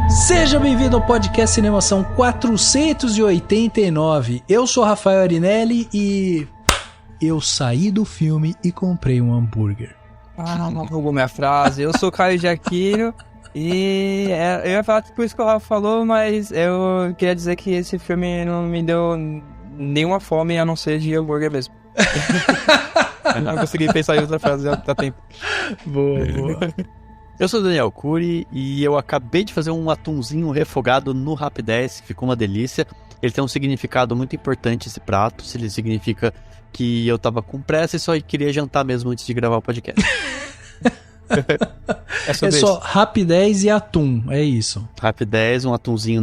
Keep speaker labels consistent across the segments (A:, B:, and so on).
A: Seja bem-vindo ao podcast Cinemação 489. Eu sou Rafael Arinelli e eu saí do filme e comprei um hambúrguer.
B: Não roubou minha frase. Eu sou Caio Giacchino e eu ia falar por isso que o Rafa falou, mas eu queria dizer que esse filme não me deu nenhuma fome a não ser de hambúrguer mesmo. Eu não consegui pensar em outra frase há tempo.
A: Boa.
C: Eu sou o Daniel Cury e eu acabei de fazer um atumzinho refogado no Rapidez, que ficou uma delícia. Ele tem um significado muito importante, esse prato. Ele significa que eu tava com pressa e só queria jantar mesmo antes de gravar o podcast.
A: É só Rapidez e atum, é isso.
C: Rapidez, um atumzinho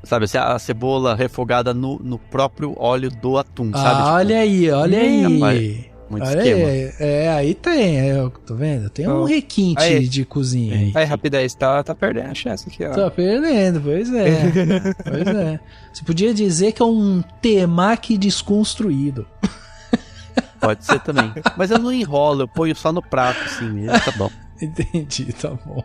C: sabe, a cebola refogada no próprio óleo do atum, sabe?
A: Olha aí.
C: Rapaz, muito
A: olha
C: esquema.
A: Aí tem, tô vendo? Tem um requinte aí de cozinha aí.
B: Aí, Rapidez, tá perdendo a chance aqui, ó.
A: Tá perdendo, pois é. Você podia dizer que é um temaki desconstruído.
C: Pode ser também. Mas eu não enrolo, eu ponho só no prato, assim mesmo, tá bom.
A: Entendi, tá bom.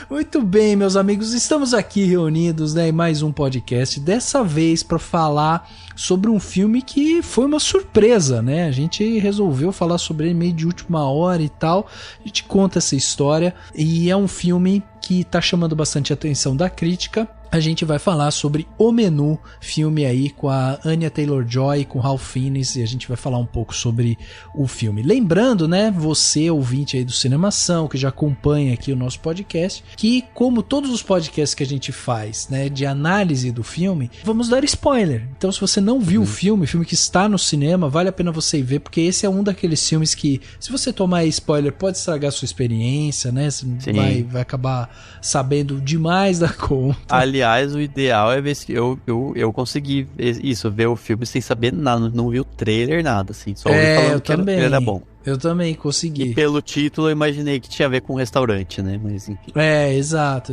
A: Muito bem, meus amigos, estamos aqui reunidos, né, em mais um podcast, dessa vez para falar sobre um filme que foi uma surpresa, né? A gente resolveu falar sobre ele meio de última hora e tal. A gente conta essa história e é um filme que tá chamando bastante a atenção da crítica. A gente vai falar sobre O Menu, filme aí com a Anya Taylor-Joy, com Ralph Fiennes, e a gente vai falar um pouco sobre o filme. Lembrando, né, você ouvinte aí do Cinemação, que já acompanha aqui o nosso podcast, que como todos os podcasts que a gente faz, né, de análise do filme, vamos dar spoiler. Então se você não viu o filme que está no cinema, vale a pena você ir ver, porque esse é um daqueles filmes que, se você tomar spoiler, pode estragar a sua experiência, né, você vai acabar sabendo demais da conta.
C: Aliás, o ideal é ver se eu consegui ver o filme sem saber nada, não vi o trailer, nada, assim, só ouvi falando que ele era bom.
A: Eu também consegui.
C: E pelo título eu imaginei que tinha a ver com restaurante, né? Mas enfim.
A: Exato.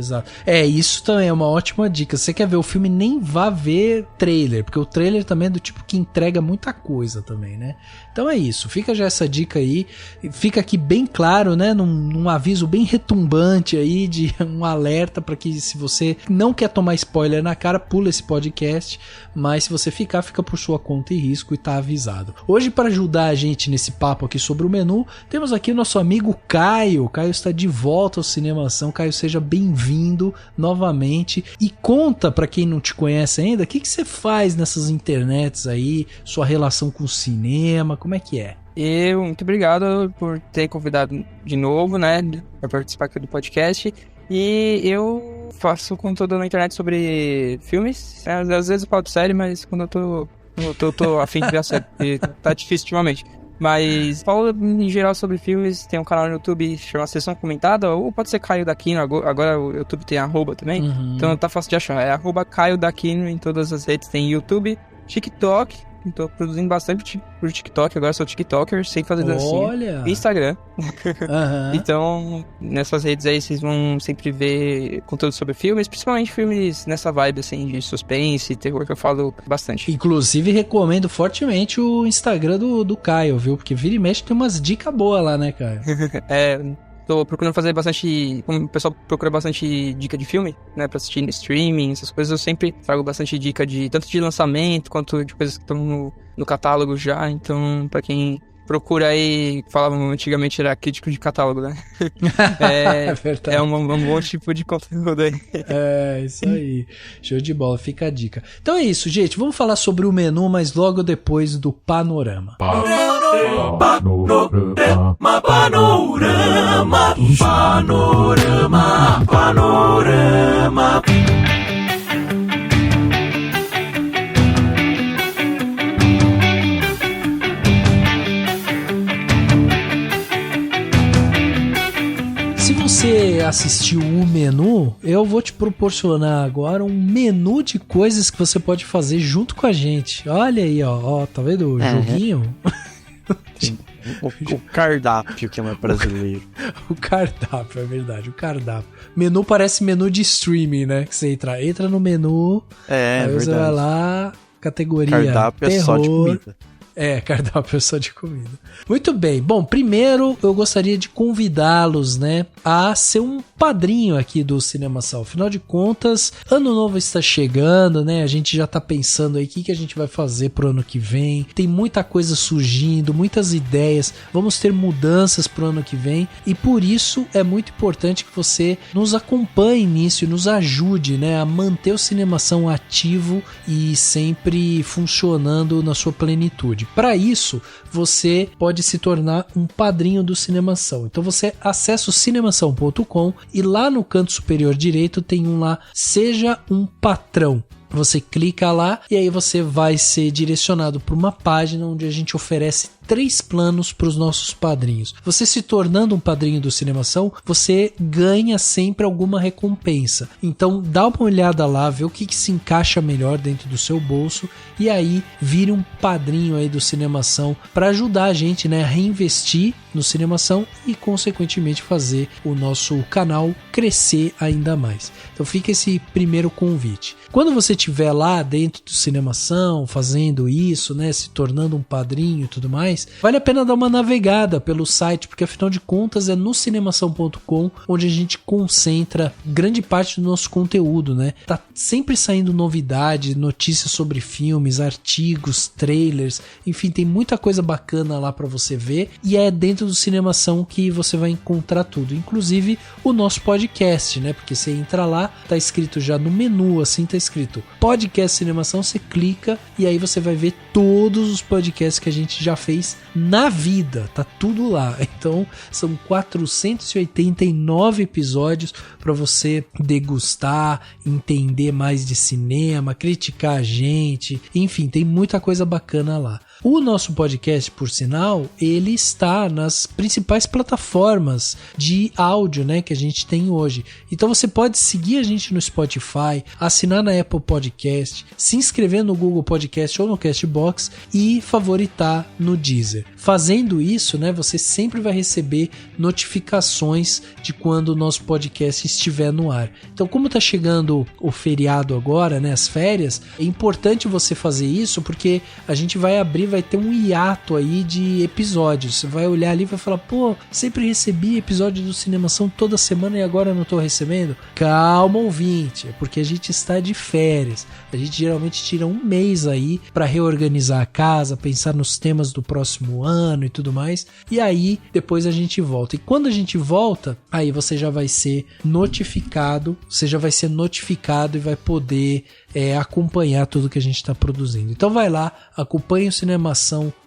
A: Isso também é uma ótima dica. Se você quer ver o filme, nem vá ver trailer, porque o trailer também é do tipo que entrega muita coisa também, né? Então é isso. Fica já essa dica aí. Fica aqui bem claro, né? Num aviso bem retumbante aí, de um alerta para que se você não quer tomar spoiler na cara, pula esse podcast. Mas se você fica por sua conta e risco e tá avisado. Hoje, para ajudar a gente nesse papo aqui sobre o menu, temos aqui o nosso amigo Caio. Caio está de volta ao Cinemação. Caio, seja bem-vindo novamente. E conta, para quem não te conhece ainda, o que você faz nessas internets aí, sua relação com o cinema, como é que é?
B: Muito obrigado por ter convidado de novo, né, para participar aqui do podcast. E eu faço conteúdo na internet sobre filmes. Às vezes eu falo de série, mas quando eu tô afim de ver a série, tá difícil ultimamente. Mas falo em geral sobre filmes, tem um canal no YouTube chamado Sessão Comentada, ou pode ser Caio Daquino, agora o YouTube tem arroba também, então tá fácil de achar, é arroba Caio Daquino em todas as redes, tem YouTube, TikTok, tô produzindo bastante pro TikTok, agora sou TikToker, sem fazer dancinha, Instagram, então nessas redes aí vocês vão sempre ver conteúdo sobre filmes, principalmente filmes nessa vibe assim, de suspense, terror, que eu falo bastante.
A: Inclusive recomendo fortemente o Instagram do Caio, viu, porque vira e mexe tem umas dicas boas lá, né, Caio?
B: Tô procurando fazer bastante, como o pessoal procura bastante dica de filme, né, pra assistir no streaming, essas coisas, eu sempre trago bastante dica tanto de lançamento, quanto de coisas que estão no catálogo já, então pra quem procura aí, falavam antigamente era crítico de catálogo, né? É um bom tipo de conteúdo aí.
A: Isso aí. Show de bola, fica a dica. Então é isso, gente. Vamos falar sobre o menu, mas logo depois do panorama. Panorama. Se você assistiu o menu, eu vou te proporcionar agora um menu de coisas que você pode fazer junto com a gente. Olha aí, ó, tá vendo o joguinho?
C: O cardápio, que é mais brasileiro.
A: O cardápio, é verdade, o cardápio. Menu parece menu de streaming, né? Que você entra no menu, aí
C: verdade.
A: você vai lá, categoria
C: Cardápio
A: terror.
C: é só de comida.
A: Cardápio só de comida. Muito bem. Bom, primeiro eu gostaria de convidá-los, né, a ser um padrinho aqui do Cinemação. Afinal de contas, ano novo está chegando, né? A gente já tá pensando aí o que a gente vai fazer pro ano que vem. Tem muita coisa surgindo, muitas ideias. Vamos ter mudanças pro ano que vem e por isso é muito importante que você nos acompanhe nisso e nos ajude, né, a manter o Cinemação ativo e sempre funcionando na sua plenitude. Para isso, você pode se tornar um padrinho do Cinemação. Então você acessa o cinemação.com e lá no canto superior direito tem um lá, seja um patrão. Você clica lá e aí você vai ser direcionado para uma página onde a gente oferece 3 planos para os nossos padrinhos. Você se tornando um padrinho do Cinemação, você ganha sempre alguma recompensa. Então dá uma olhada lá, vê o que se encaixa melhor dentro do seu bolso e aí vire um padrinho aí do Cinemação para ajudar a gente, né, a reinvestir no Cinemação e consequentemente fazer o nosso canal crescer ainda mais. Então fica esse primeiro convite. Quando você estiver lá dentro do Cinemação fazendo isso, né, se tornando um padrinho e tudo mais, vale a pena dar uma navegada pelo site, porque afinal de contas é no cinemação.com onde a gente concentra grande parte do nosso conteúdo, né? Tá sempre saindo novidade, notícias sobre filmes, artigos, trailers, enfim, tem muita coisa bacana lá para você ver e é dentro do Cinemação que você vai encontrar tudo, inclusive o nosso podcast, né? Porque você entra lá, tá escrito já no menu, assim tá escrito Podcast Cinemação, você clica e aí você vai ver todos os podcasts que a gente já fez na vida, tá tudo lá. Então são 489 episódios para você degustar, entender mais de cinema, criticar a gente, enfim, tem muita coisa bacana lá. O nosso podcast, por sinal, ele está nas principais plataformas de áudio, né, que a gente tem hoje. Então você pode seguir a gente no Spotify, assinar na Apple Podcast, se inscrever no Google Podcast ou no Castbox e favoritar no Deezer. Fazendo isso, né, você sempre vai receber notificações de quando o nosso podcast estiver no ar. Então, como está chegando o feriado agora, né, as férias, é importante você fazer isso porque a gente vai ter um hiato aí de episódios. Você vai olhar ali e vai falar, pô, sempre recebi episódio do Cinemação toda semana e agora não tô recebendo? Calma, ouvinte, é porque a gente está de férias. A gente geralmente tira um mês aí para reorganizar a casa, pensar nos temas do próximo ano e tudo mais. E aí, depois a gente volta. E quando a gente volta, aí você já vai ser notificado, e vai poder acompanhar tudo que a gente está produzindo. Então vai lá, acompanhe o Cinemação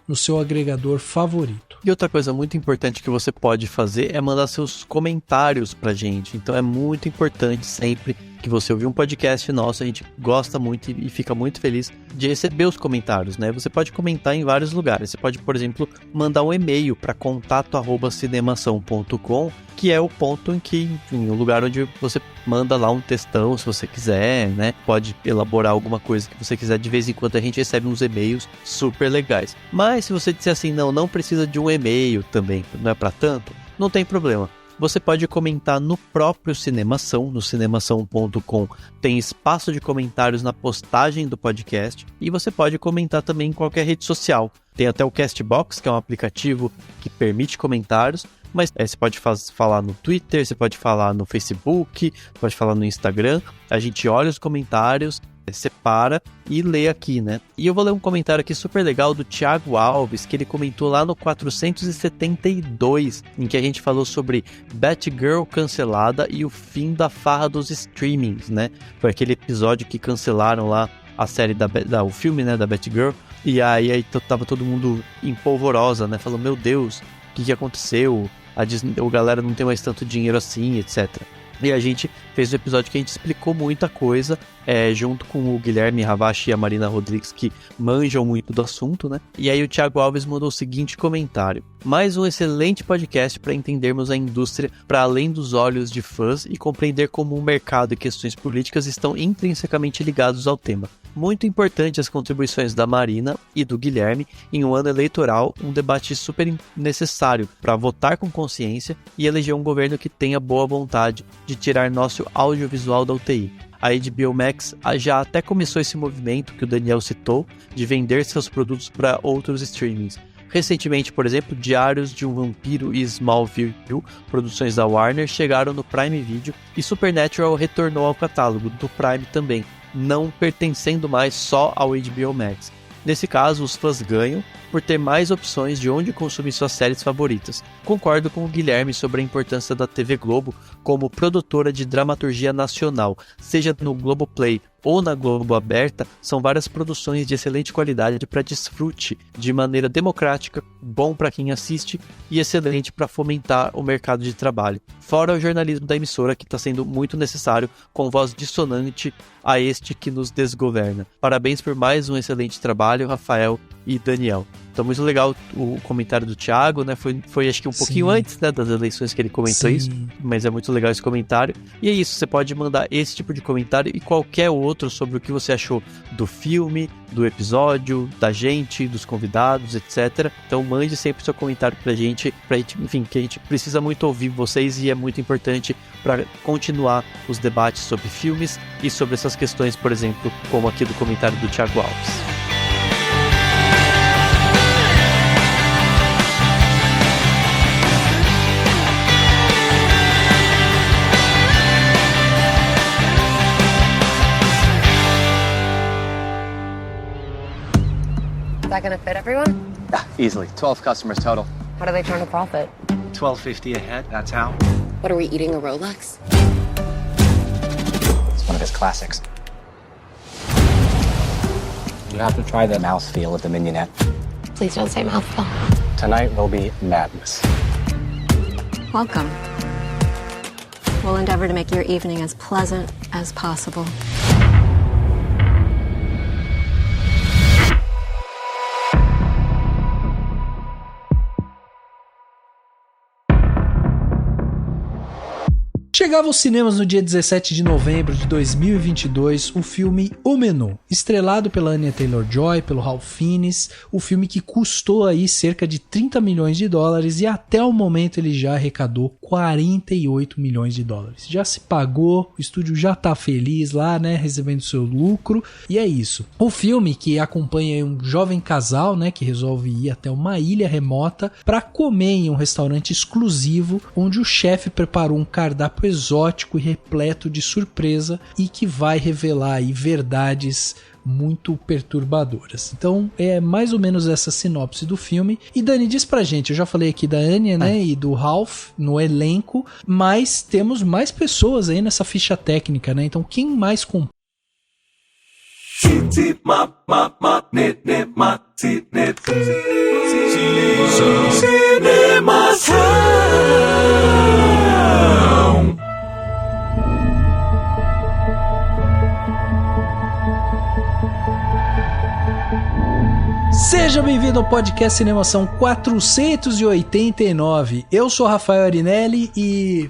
A: no seu agregador favorito.
C: E outra coisa muito importante que você pode fazer é mandar seus comentários pra gente. Então é muito importante sempre que você ouvir um podcast nosso, a gente gosta muito e fica muito feliz de receber os comentários, né? Você pode comentar em vários lugares. Você pode, por exemplo, mandar um e-mail para contato@cinemação.com, que é o ponto em que, enfim, o lugar onde você manda lá um textão, se você quiser, né? Pode elaborar alguma coisa que você quiser. De vez em quando a gente recebe uns e-mails super legais. Mas se você disser assim, não precisa de um e-mail também, não é para tanto, não tem problema. Você pode comentar no próprio Cinemação, no cinemação.com. Tem espaço de comentários na postagem do podcast e você pode comentar também em qualquer rede social. Tem até o Castbox, que é um aplicativo que permite comentários, mas você pode falar no Twitter, você pode falar no Facebook, pode falar no Instagram. A gente olha os comentários, separa e lê aqui, né? E eu vou ler um comentário aqui super legal do Thiago Alves, que ele comentou lá no 472, em que a gente falou sobre Batgirl cancelada e o fim da farra dos streamings, né? Foi aquele episódio que cancelaram lá a série o filme, né, da Batgirl, e aí tava todo mundo em polvorosa, né? Falou, meu Deus, o que aconteceu? A galera não tem mais tanto dinheiro assim, etc. E a gente fez um episódio que a gente explicou muita coisa, junto com o Guilherme Ravache e a Marina Rodrigues, que manjam muito do assunto, né? E aí o Thiago Alves mandou o seguinte comentário: mais um excelente podcast para entendermos a indústria para além dos olhos de fãs e compreender como o mercado e questões políticas estão intrinsecamente ligados ao tema. Muito importante as contribuições da Marina e do Guilherme em um ano eleitoral, um debate super necessário para votar com consciência e eleger um governo que tenha boa vontade de tirar nosso audiovisual da UTI. A HBO Max já até começou esse movimento que o Daniel citou, de vender seus produtos para outros streamings. Recentemente, por exemplo, Diários de um Vampiro e Smallville, produções da Warner, chegaram no Prime Video e Supernatural retornou ao catálogo do Prime também, não pertencendo mais só ao HBO Max. Nesse caso, os fãs ganham por ter mais opções de onde consumir suas séries favoritas. Concordo com o Guilherme sobre a importância da TV Globo como produtora de dramaturgia nacional, seja no Globoplay ou na Globo Aberta, são várias produções de excelente qualidade para desfrute de maneira democrática, bom para quem assiste e excelente para fomentar o mercado de trabalho. Fora o jornalismo da emissora, que está sendo muito necessário, com voz dissonante a este que nos desgoverna. Parabéns por mais um excelente trabalho, Rafael e Daniel. Então, muito legal o comentário do Thiago, né? Foi acho que um pouquinho antes, né, das eleições que ele comentou isso, mas é muito legal esse comentário. E é isso, você pode mandar esse tipo de comentário e qualquer outro sobre o que você achou do filme, do episódio, da gente, dos convidados, etc. Então, mande sempre seu comentário pra gente, enfim, que a gente precisa muito ouvir vocês e é muito importante para continuar os debates sobre filmes e sobre essas questões, por exemplo, como aqui do comentário do Thiago Alves.
D: Is that gonna fit everyone?
E: Yeah, easily. 12 customers total.
D: How do they turn a profit?
E: $12.50 a head, that's how.
D: What, are we eating a Rolex?
E: It's one of his classics. You have to try the mouthfeel of the mignonette.
D: Please don't say mouthful.
E: Tonight will be madness.
F: Welcome. We'll endeavor to make your evening as pleasant as possible.
A: Chegava aos cinemas no dia 17 de novembro de 2022 o filme O Menu, estrelado pela Anya Taylor-Joy, pelo Ralph Fiennes, o filme que custou aí cerca de 30 milhões de dólares e até o momento ele já arrecadou 48 milhões de dólares. Já se pagou, o estúdio já tá feliz lá, né, recebendo seu lucro, e é isso. O filme que acompanha um jovem casal, né, que resolve ir até uma ilha remota para comer em um restaurante exclusivo, onde o chefe preparou um cardápio exótico e repleto de surpresa e que vai revelar aí verdades muito perturbadoras. Então é mais ou menos essa sinopse do filme. E Dani, diz pra gente, eu já falei aqui da Anya, né, e do Ralph no elenco, mas temos mais pessoas aí nessa ficha técnica, né? Então quem mais compõe? Seja bem-vindo ao podcast Cinemação 489. Eu sou Rafael Arinelli e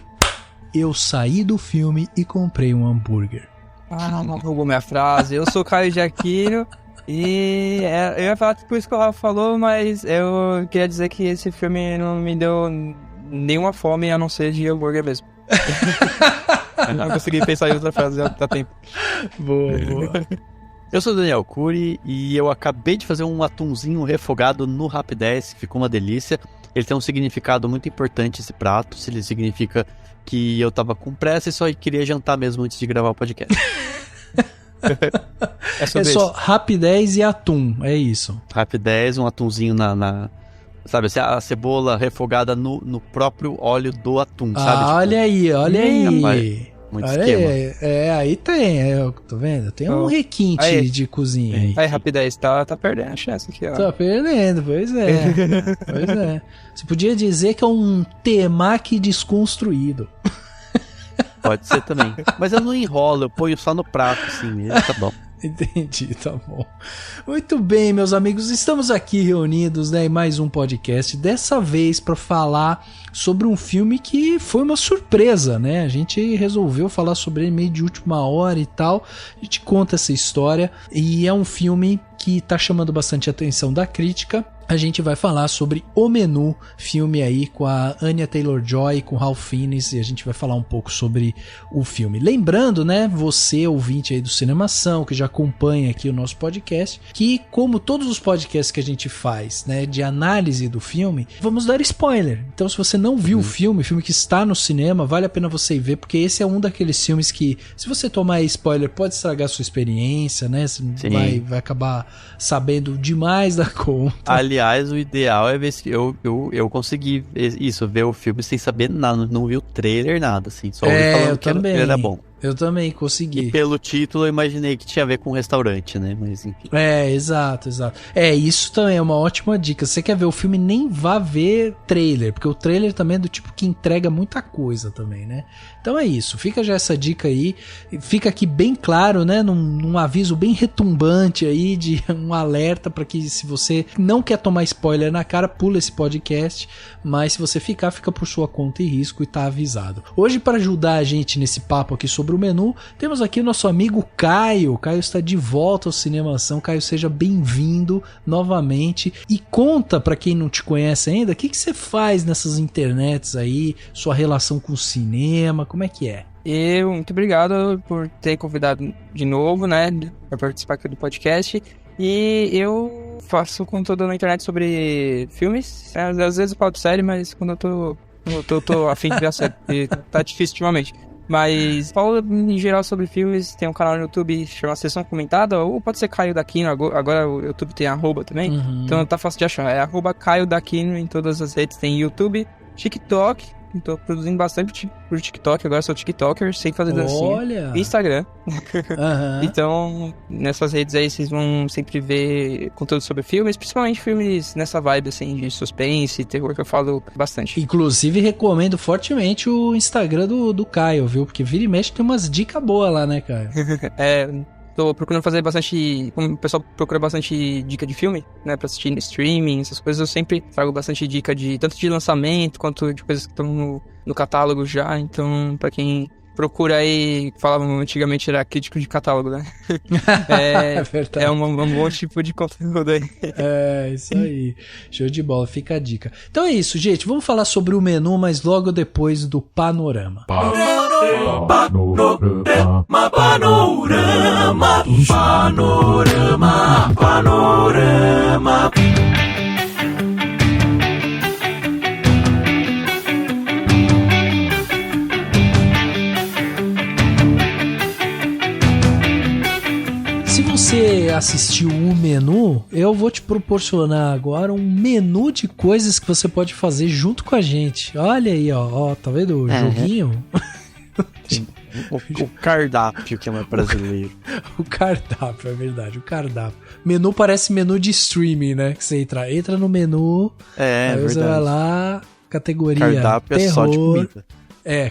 A: eu saí do filme e comprei um hambúrguer.
B: Não roubou minha frase. Eu sou Caio Giacchino e eu ia falar por isso que o Rafa falou, mas eu queria dizer que esse filme não me deu nenhuma fome a não ser de hambúrguer mesmo. Não consegui pensar em outra frase há tempo.
A: Boa.
C: Eu sou o Daniel Cury e eu acabei de fazer um atumzinho refogado no Rapidez, que ficou uma delícia. Ele tem um significado muito importante, esse prato. Ele significa que eu tava com pressa e só queria jantar mesmo antes de gravar o podcast.
A: É só Rapidez e atum, é isso.
C: Rapidez, um atumzinho sabe, a cebola refogada no próprio óleo do atum, sabe? Tipo,
A: olha aí.
C: Rapaz, muito
A: olha
C: esquema.
A: Aí tem, tô vendo? Tem um requinte
B: aí,
A: de cozinha aí.
B: Aí, Rapidez, tá perdendo a chance aqui, ó.
A: Tá perdendo, pois é. Você podia dizer que é um temaki desconstruído.
C: pode ser também. Mas eu não enrolo, eu ponho só no prato, assim mesmo, tá bom.
A: Entendi, tá bom. Muito bem, meus amigos, estamos aqui reunidos, né, em mais um podcast, dessa vez para falar sobre um filme que foi uma surpresa, né? A gente resolveu falar sobre ele meio de última hora e tal. A gente conta essa história e é um filme que tá chamando bastante atenção da crítica. A gente vai falar sobre O Menu, filme aí com a Anya Taylor-Joy, com Ralph Fiennes, e a gente vai falar um pouco sobre o filme. Lembrando, né, você ouvinte aí do Cinemação, que já acompanha aqui o nosso podcast, que como todos os podcasts que a gente faz, né, de análise do filme, vamos dar spoiler. Então se você não viu o filme que está no cinema, vale a pena você ir ver, porque esse é um daqueles filmes que, se você tomar spoiler, pode estragar a sua experiência, né, você vai acabar sabendo demais da conta.
C: Aliás, o ideal é ver se eu consegui ver o filme sem saber nada, não vi o trailer, nada, assim, só ouvi falando que ele era bom.
A: Eu também consegui.
C: E pelo título eu imaginei que tinha a ver com restaurante, né? Mas enfim.
A: Exato. Isso também é uma ótima dica. Se você quer ver o filme, nem vá ver trailer, porque o trailer também é do tipo que entrega muita coisa também, né? Então é isso, fica já essa dica aí, fica aqui bem claro, né, num aviso bem retumbante aí, de um alerta para que se você não quer tomar spoiler na cara, pula esse podcast, mas se você fica por sua conta e risco e tá avisado. Hoje, para ajudar a gente nesse papo aqui sobre o menu, temos aqui o nosso amigo Caio. O Caio está de volta ao Cinemação. Caio, seja bem-vindo novamente e conta para quem não te conhece ainda, o que você faz nessas internets aí, sua relação com o cinema, como é que é?
B: Muito obrigado por ter convidado de novo, né, para participar aqui do podcast. E eu faço conteúdo na internet sobre filmes. Às vezes eu falo de série, mas quando eu tô afim de ver a série, tá difícil ultimamente. Mas falo em geral sobre filmes. Tem um canal no YouTube chamado Sessão Comentada, ou pode ser Caio Daquino, agora o YouTube tem arroba também, então tá fácil de achar. É arroba Caio Daquino em todas as redes, tem YouTube, TikTok. Tô produzindo bastante por TikTok, agora sou TikToker, sem fazer dancinha. Instagram. Então, nessas redes aí, vocês vão sempre ver conteúdo sobre filmes, principalmente filmes nessa vibe, assim, de suspense, terror, que eu falo bastante.
A: Inclusive, recomendo fortemente o Instagram do Caio, viu? Porque vira e mexe tem umas dicas boas lá, né, Caio?
B: Tô procurando fazer bastante... Como o pessoal procura bastante dica de filme, né? Pra assistir no streaming, essas coisas. Eu sempre trago bastante dica tanto de lançamento, quanto de coisas que estão no catálogo já. Então, pra quem procura aí... Falavam antigamente era crítico de catálogo, né?
A: Verdade.
B: É um bom tipo de conteúdo aí.
A: Isso aí. Show de bola, fica a dica. Então é isso, gente. Vamos falar sobre o menu, mas logo depois do panorama. Panorama. Se você assistiu o menu, eu vou te proporcionar agora um menu de coisas que você pode fazer junto com a gente. Olha aí, ó, tá vendo o joguinho?
C: O cardápio, que é mais brasileiro.
A: O cardápio, é verdade, o cardápio. Menu parece menu de streaming, né? Que você entra no menu, aí você vai lá, categoria
C: cardápio
A: terror.
C: É só de comida.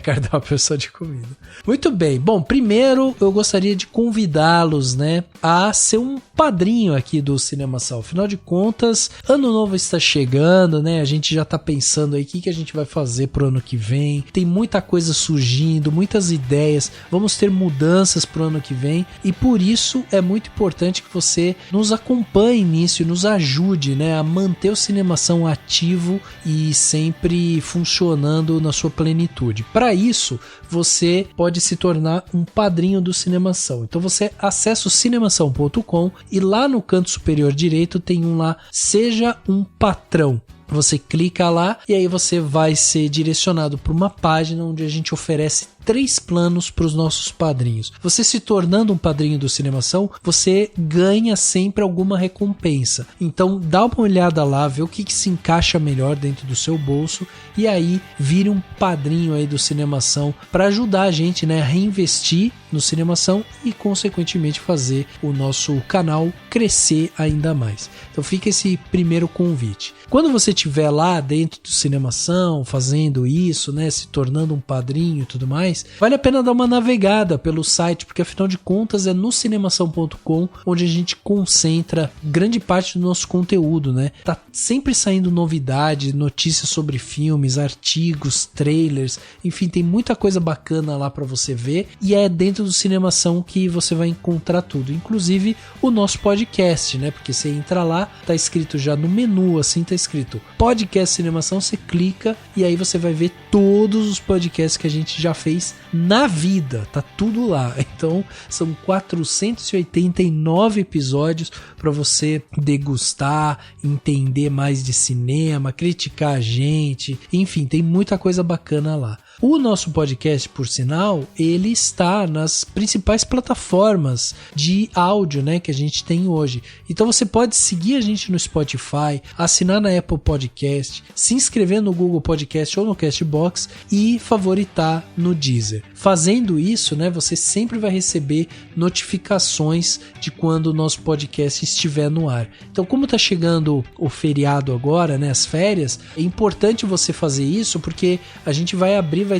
A: Cardápio é só de comida. Muito bem. Bom, primeiro eu gostaria de convidá-los, né, a ser um padrinho aqui do Cinemação. Afinal de contas, ano novo está chegando, né? A gente já tá pensando aí o que a gente vai fazer pro ano que vem. Tem muita coisa surgindo, muitas ideias. Vamos ter mudanças pro ano que vem e por isso é muito importante que você nos acompanhe nisso e nos ajude, né, a manter o Cinemação ativo e sempre funcionando na sua plenitude. Para isso, você pode se tornar um padrinho do Cinemação. Então você acessa o cinemação.com e lá no canto superior direito tem lá, seja um patrão. Você clica lá e aí você vai ser direcionado para uma página onde a gente oferece 3 planos para os nossos padrinhos. Você se tornando um padrinho do Cinemação, você ganha sempre alguma recompensa. Então dá uma olhada lá, vê o que se encaixa melhor dentro do seu bolso e aí vire um padrinho aí do Cinemação para ajudar a gente, né, a reinvestir no Cinemação e consequentemente fazer o nosso canal crescer ainda mais. Então fica esse primeiro convite. Quando você estiver lá dentro do Cinemação, fazendo isso, né, se tornando um padrinho e tudo mais, vale a pena dar uma navegada pelo site, porque afinal de contas é no cinemação.com onde a gente concentra grande parte do nosso conteúdo, né? Tá sempre saindo novidade, notícias sobre filmes, artigos, trailers, enfim, tem muita coisa bacana lá para você ver, e é dentro do Cinemação que você vai encontrar tudo, inclusive o nosso podcast, né? Porque você entra lá, tá escrito já no menu, assim, tá escrito Podcast Cinemação, você clica e aí você vai ver todos os podcasts que a gente já fez na vida, tá tudo lá. Então são 489 episódios para você degustar, entender mais de cinema, criticar a gente, enfim, tem muita coisa bacana lá. O nosso podcast, por sinal, ele está nas principais plataformas de áudio, né, que a gente tem hoje. Então você pode seguir a gente no Spotify, assinar na Apple Podcast, se inscrever no Google Podcast ou no Castbox e favoritar no Deezer. Fazendo isso, né, você sempre vai receber notificações de quando o nosso podcast estiver no ar. Então, como está chegando o feriado agora, né, as férias, é importante você fazer isso porque a gente vai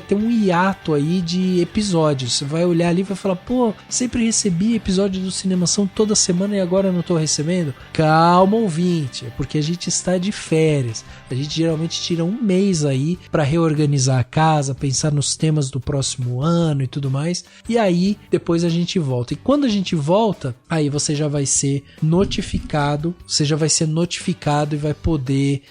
A: ter um hiato aí de episódios. Você vai olhar ali e vai falar, pô, sempre recebi episódio do Cinemação toda semana e agora não tô recebendo? Calma, ouvinte, é porque a gente está de férias. A gente geralmente tira um mês aí para reorganizar a casa, pensar nos temas do próximo ano e tudo mais, e aí depois a gente volta. E quando a gente volta, aí você já vai ser notificado, e vai poder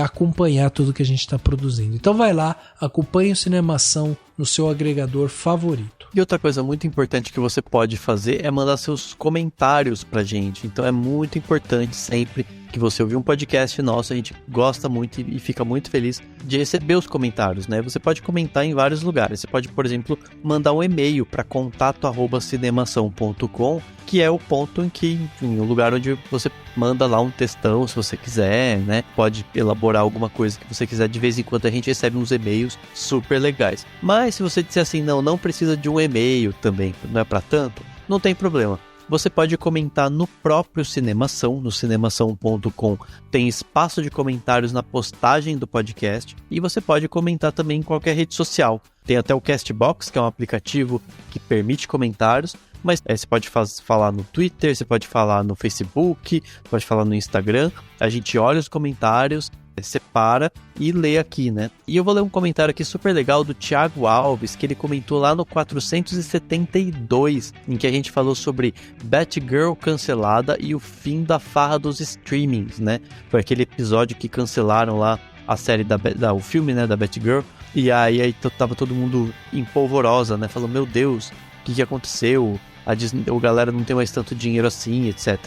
A: acompanhar tudo que a gente está produzindo. Então vai lá, acompanhe o Cinemação no seu agregador favorito.
C: E outra coisa muito importante que você pode fazer é mandar seus comentários pra gente. Então é muito importante sempre que você ouvir um podcast nosso, a gente gosta muito e fica muito feliz de receber os comentários, né? Você pode comentar em vários lugares. Você pode, por exemplo, mandar um e-mail para contato@cinemação.com, que é o ponto em que, enfim, o lugar onde você manda lá um textão, se você quiser, né? Pode elaborar alguma coisa que você quiser. De vez em quando a gente recebe uns e-mails super legais. Mas se você disser assim, não precisa de um e-mail também, não é para tanto, não tem problema. Você pode comentar no próprio Cinemação, no cinemação.com. Tem espaço de comentários na postagem do podcast e você pode comentar também em qualquer rede social. Tem até o Castbox, que é um aplicativo que permite comentários, mas você pode falar no Twitter, você pode falar no Facebook, pode falar no Instagram. A gente olha os comentários, separa e lê aqui, né? E eu vou ler um comentário aqui super legal do Thiago Alves, que ele comentou lá no 472, em que a gente falou sobre Batgirl cancelada e o fim da farra dos streamings, né? Foi aquele episódio que cancelaram lá a série o filme, né, da Batgirl, e aí tava todo mundo em polvorosa, né? Falando, meu Deus, o que aconteceu? A galera não tem mais tanto dinheiro assim, etc.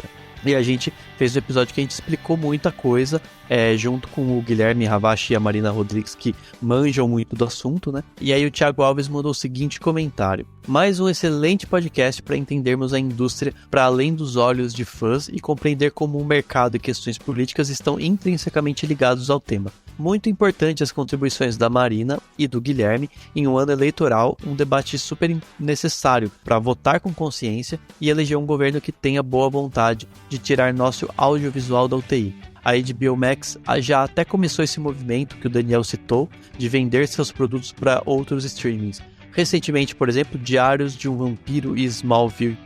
C: E a gente fez um episódio que a gente explicou muita coisa, junto com o Guilherme Ravache e a Marina Rodrigues, que manjam muito do assunto, né? E aí o Thiago Alves mandou o seguinte comentário: mais um excelente podcast para entendermos a indústria para além dos olhos de fãs e compreender como o mercado e questões políticas estão intrinsecamente ligados ao tema. Muito importante as contribuições da Marina e do Guilherme em um ano eleitoral, um debate super necessário para votar com consciência e eleger um governo que tenha boa vontade de tirar nosso audiovisual da UTI. A HBO Max já até começou esse movimento que o Daniel citou, de vender seus produtos para outros streamings. Recentemente, por exemplo, Diários de um Vampiro e Smallville,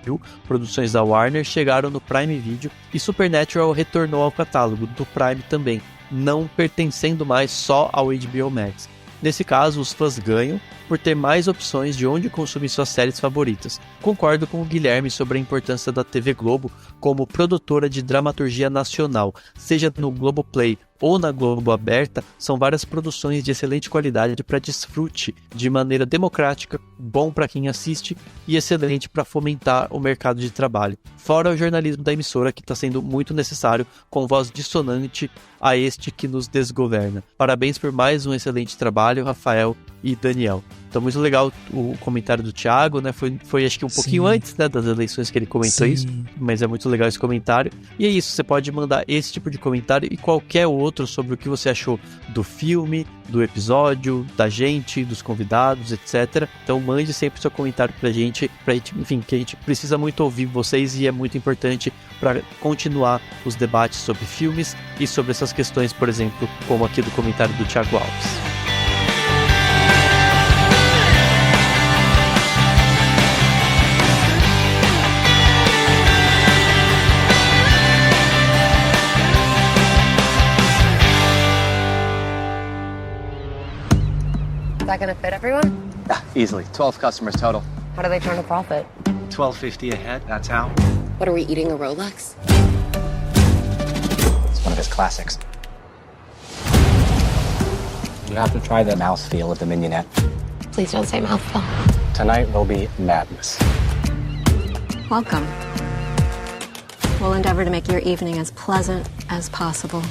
C: produções da Warner, chegaram no Prime Video e Supernatural retornou ao catálogo do Prime também, não pertencendo mais só ao HBO Max. Nesse caso, os fãs ganham por ter mais opções de onde consumir suas séries favoritas. Concordo com o Guilherme sobre a importância da TV Globo como produtora de dramaturgia nacional, seja no Globoplay ou na Globo Aberta, são várias produções de excelente qualidade para desfrute de maneira democrática, bom para quem assiste e excelente para fomentar o mercado de trabalho. Fora o jornalismo da emissora, que está sendo muito necessário, com voz dissonante a este que nos desgoverna. Parabéns por mais um excelente trabalho, Rafael e Daniel. Então, muito legal o comentário do Thiago, né? Foi acho que um pouquinho antes, né, das eleições que ele comentou isso, mas é muito legal esse comentário. E é isso, você pode mandar esse tipo de comentário e qualquer outro sobre o que você achou do filme, do episódio, da gente, dos convidados, etc. Então, mande sempre seu comentário pra gente, enfim, que a gente precisa muito ouvir vocês e é muito importante para continuar os debates sobre filmes e sobre essas questões, por exemplo, como aqui do comentário do Thiago Alves.
D: Is that gonna fit everyone?
E: Yeah, easily. 12 customers total.
D: How do they turn a profit?
E: $12.50 a head, that's how.
D: What are we eating, a Rolex?
E: It's one of his classics. You have to try the mouthfeel of the mignonette.
D: Please don't say mouthful.
E: Tonight will be madness.
F: Welcome. We'll endeavor to make your evening as pleasant as possible.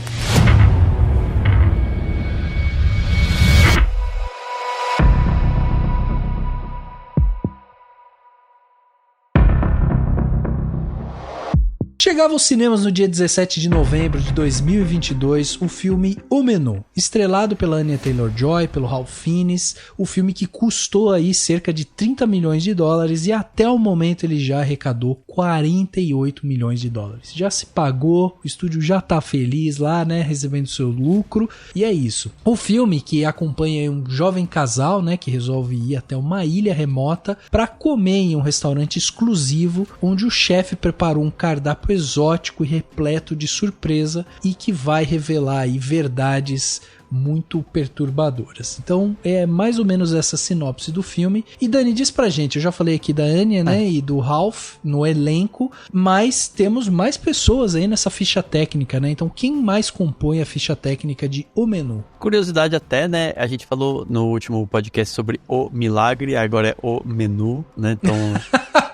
A: Chegava aos cinemas no dia 17 de novembro de 2022 o filme O Menu, estrelado pela Anya Taylor-Joy, pelo Ralph Fiennes, o filme que custou aí cerca de 30 milhões de dólares e até o momento ele já arrecadou 48 milhões de dólares. Já se pagou, o estúdio já tá feliz lá, né, recebendo seu lucro, e é isso. O filme que acompanha um jovem casal, né, que resolve ir até uma ilha remota para comer em um restaurante exclusivo, onde o chefe preparou um cardápio exótico e repleto de surpresa e que vai revelar aí verdades muito perturbadoras. Então é mais ou menos essa sinopse do filme. E Dani, diz pra gente, eu já falei aqui da Anya, né, e do Ralph no elenco, mas temos mais pessoas aí nessa ficha técnica, né? Então quem mais compõe a ficha técnica de O Menu?
C: Curiosidade até, né, a gente falou no último podcast sobre O Milagre, agora é O Menu, né, então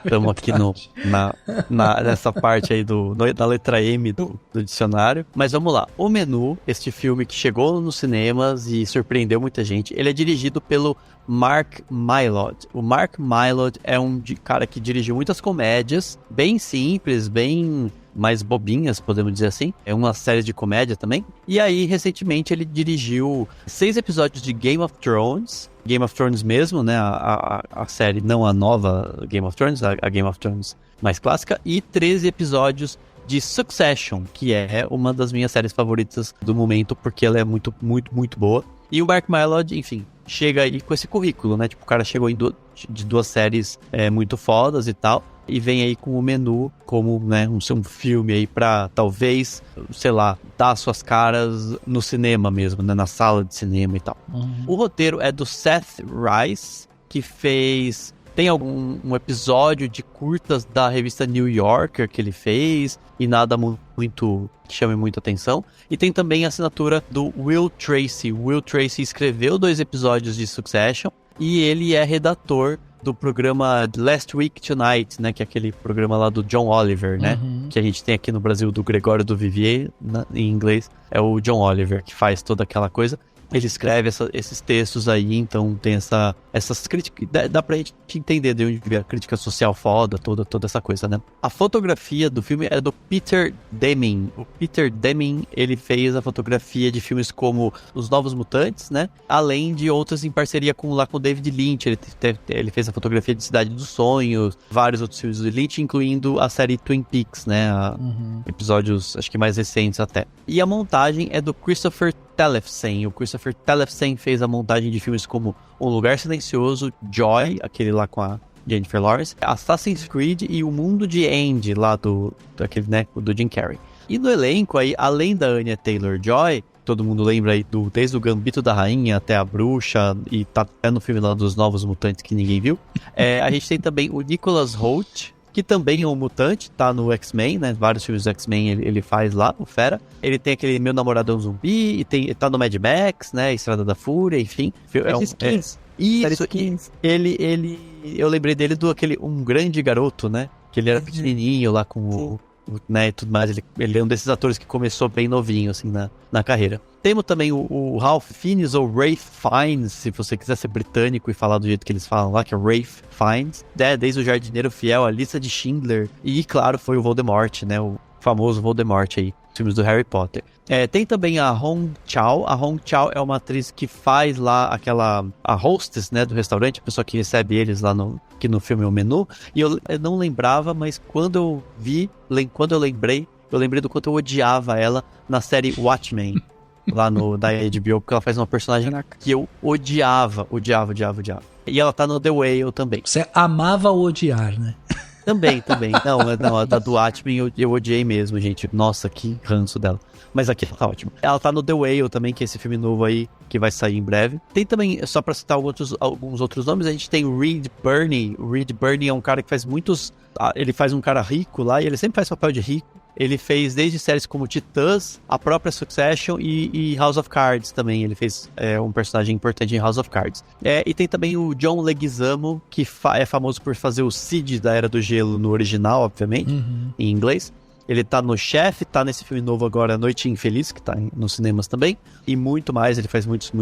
C: estamos aqui nessa parte aí da letra M do dicionário. Mas vamos lá, O Menu, este filme que chegou nos cinemas e surpreendeu muita gente, ele é dirigido pelo Mark Mylod. O Mark Mylod é um cara que dirigiu muitas comédias, bem simples, bem mais bobinhas, podemos dizer assim. É uma série de comédia também. E aí, recentemente, ele dirigiu 6 episódios de Game of Thrones. Game of Thrones mesmo, né? A série, não a nova Game of Thrones, a Game of Thrones mais clássica. E 13 episódios de Succession, que é uma das minhas séries favoritas do momento, porque ela é muito, muito, muito boa. E o Mark Mylod, enfim, chega aí com esse currículo, né? Tipo, o cara chegou de 2 séries muito fodas e tal. E vem aí com O Menu como, né, um filme aí pra, talvez, sei lá, dar suas caras no cinema mesmo, né, na sala de cinema e tal. O roteiro é do Seth Rice, que fez... Tem um episódio de curtas da revista New Yorker que ele fez, e nada muito que chame muita atenção. E tem também a assinatura do Will Tracy. O Will Tracy escreveu 2 episódios de Succession, e ele é redator do programa Last Week Tonight, né, que é aquele programa lá do John Oliver, né, que a gente tem aqui no Brasil do Gregório do Vivier, em inglês, é o John Oliver que faz toda aquela coisa. Ele escreve esses textos aí, então tem essas críticas, dá pra gente entender de onde vem a crítica social foda, toda essa coisa, né? A fotografia do filme é do Peter Deming. O Peter Deming, ele fez a fotografia de filmes como Os Novos Mutantes, né? Além de outras em parceria com o David Lynch. Ele fez a fotografia de Cidade dos Sonhos, vários outros filmes do Lynch, incluindo a série Twin Peaks, né? Episódios, acho que mais recentes até. E a montagem é do Christopher Tellefsen. O Christopher Tellefsen fez a montagem de filmes como Um Lugar Silencioso, Joy, aquele lá com a Jennifer Lawrence, Assassin's Creed e O Mundo de Andy, lá daquele, né, do Jim Carrey. E no elenco aí, além da Anya Taylor-Joy, todo mundo lembra aí desde o Gambito da Rainha até a Bruxa, e tá até no filme lá dos Novos Mutantes que ninguém viu. A gente tem também o Nicholas Hoult, que também é um mutante, tá no X-Men, né? Vários filmes do X-Men ele faz lá, o Fera. Ele tem aquele Meu Namorado é um Zumbi, e tá no Mad Max, né? Estrada da Fúria, enfim. Isso, eu lembrei dele do aquele Um Grande Garoto, né? Que ele era pequenininho lá com né, e tudo mais. Ele é um desses atores que começou bem novinho, assim, na carreira. Temos também o Ralph Fiennes, ou Ralph Fiennes, se você quiser ser britânico e falar do jeito que eles falam lá, que é Ralph Fiennes. Desde o Jardineiro Fiel, a Lista de Schindler. E, claro, foi o Voldemort, né? O famoso Voldemort aí, os filmes do Harry Potter. Tem também a Hong Chau. A Hong Chau é uma atriz que faz lá a hostess, né, do restaurante, a pessoa que recebe eles lá que no filme é o menu. E eu não lembrava, mas quando eu lembrei do quanto eu odiava ela na série Watchmen. Lá da HBO, porque ela faz uma personagem que eu odiava. E ela tá no The Whale também.
A: Você amava odiar, né?
C: Também. Não, a da do Watchmen eu odiei mesmo, gente. Nossa, que ranço dela. Mas aqui tá ótimo. Ela tá no The Whale também, que é esse filme novo aí, que vai sair em breve. Tem também, só pra citar alguns outros nomes, a gente tem o Reed Birney. O Reed Birney é um cara que faz muitos... Ele faz um cara rico lá, e ele sempre faz papel de rico. Ele fez desde séries como Titãs, a própria Succession e House of Cards também. Ele fez um personagem importante em House of Cards. E tem também o John Leguizamo, que é famoso por fazer o Cid da Era do Gelo no original, obviamente, em inglês. Ele tá no Chef, tá nesse filme novo agora, Noite Infeliz, que tá nos cinemas também. E muito mais, ele faz muitos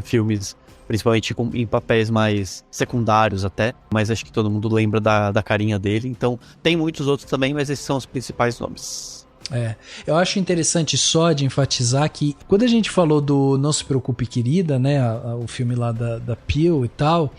C: filmes, principalmente em papéis mais secundários até. Mas acho que todo mundo lembra da carinha dele. Então, tem muitos outros também, mas esses são os principais nomes.
A: Eu acho interessante só de enfatizar que quando a gente falou do Não Se Preocupe Querida, né, o filme lá da Peele e tal,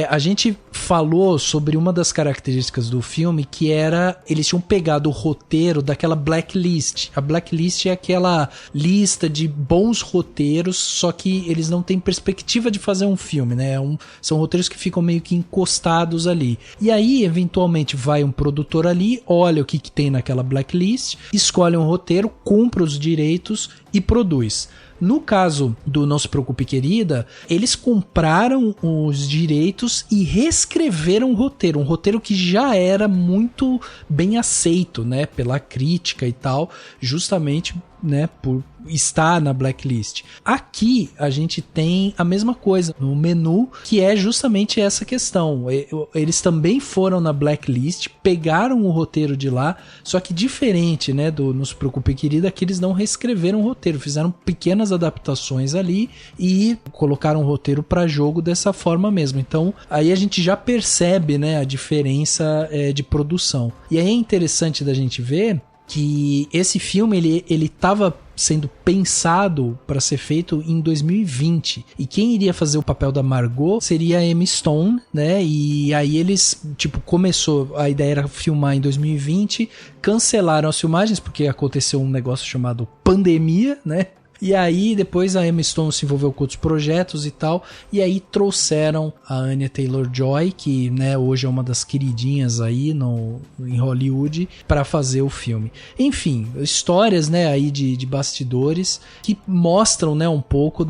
A: a gente falou sobre uma das características do filme, que era, eles tinham pegado o roteiro daquela blacklist. A blacklist é aquela lista de bons roteiros, só que eles não têm perspectiva de fazer um filme, né, são roteiros que ficam meio que encostados ali. E aí, eventualmente, vai um produtor ali, olha o que tem naquela blacklist, escolhe um roteiro, cumpre os direitos e produz. No caso do Não Se Preocupe Querida, eles compraram os direitos e reescreveram o roteiro, um roteiro que já era muito bem aceito, né, pela crítica e tal, justamente, né, por estar na blacklist. Aqui a gente tem a mesma coisa no menu, que é justamente essa questão. Eles também foram na blacklist, pegaram o roteiro de lá, só que diferente, né, do Não Se Preocupe Querida, que eles não reescreveram o roteiro, fizeram pequenas adaptações ali e colocaram o roteiro para jogo dessa forma mesmo. Então aí a gente já percebe, né, a diferença de produção. E aí é interessante da gente ver que esse filme ele estava sendo pensado para ser feito em 2020, e quem iria fazer o papel da Margot seria a Emma Stone, né? E aí eles, começou, a ideia era filmar em 2020, cancelaram as filmagens porque aconteceu um negócio chamado pandemia, né? E aí depois a Emma Stone se envolveu com outros projetos e tal, e aí trouxeram a Anya Taylor-Joy, que, né, hoje é uma das queridinhas aí em Hollywood, para fazer o filme. Enfim, histórias, né, aí de bastidores que mostram, né, um pouco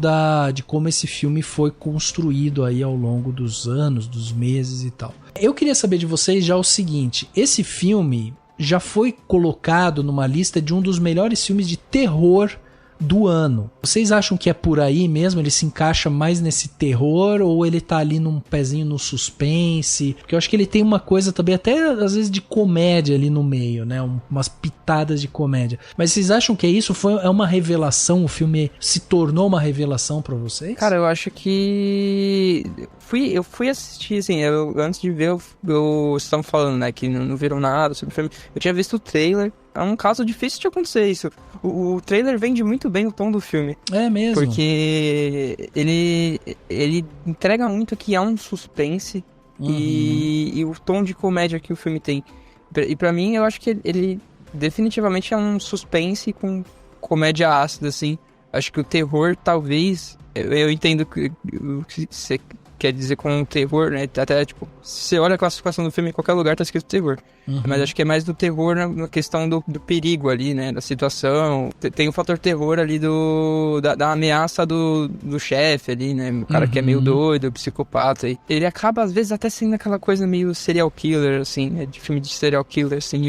A: de como esse filme foi construído aí ao longo dos anos, dos meses e tal. Eu queria saber de vocês já o seguinte: esse filme já foi colocado numa lista de um dos melhores filmes de terror do ano. Vocês acham que é por aí mesmo? Ele se encaixa mais nesse terror, ou ele tá ali num pezinho no suspense? Porque eu acho que ele tem uma coisa também, até às vezes, de comédia ali no meio, né? Umas pitadas de comédia. Mas vocês acham que é isso? É uma revelação? O filme se tornou uma revelação pra vocês?
B: Cara, eu acho que... Eu fui assistir, assim, antes de ver, vocês estavam falando, né, que não viram nada sobre o filme. Eu tinha visto o trailer. É um caso difícil de acontecer isso. O trailer vende muito bem o tom do filme.
A: É mesmo.
B: Porque ele entrega muito que há um suspense e o tom de comédia que o filme tem. E pra mim, eu acho que ele definitivamente é um suspense com comédia ácida, assim. Acho que o terror, talvez... Eu entendo o que você quer dizer com terror, né? Até, se você olha a classificação do filme, em qualquer lugar tá escrito terror. Mas acho que é mais do terror na questão do perigo ali, né? Da situação. Tem o fator terror ali da ameaça do chefe ali, né? O cara que é meio doido, psicopata. E ele acaba, às vezes, até sendo aquela coisa meio serial killer, assim, né? De filme de serial killer, assim,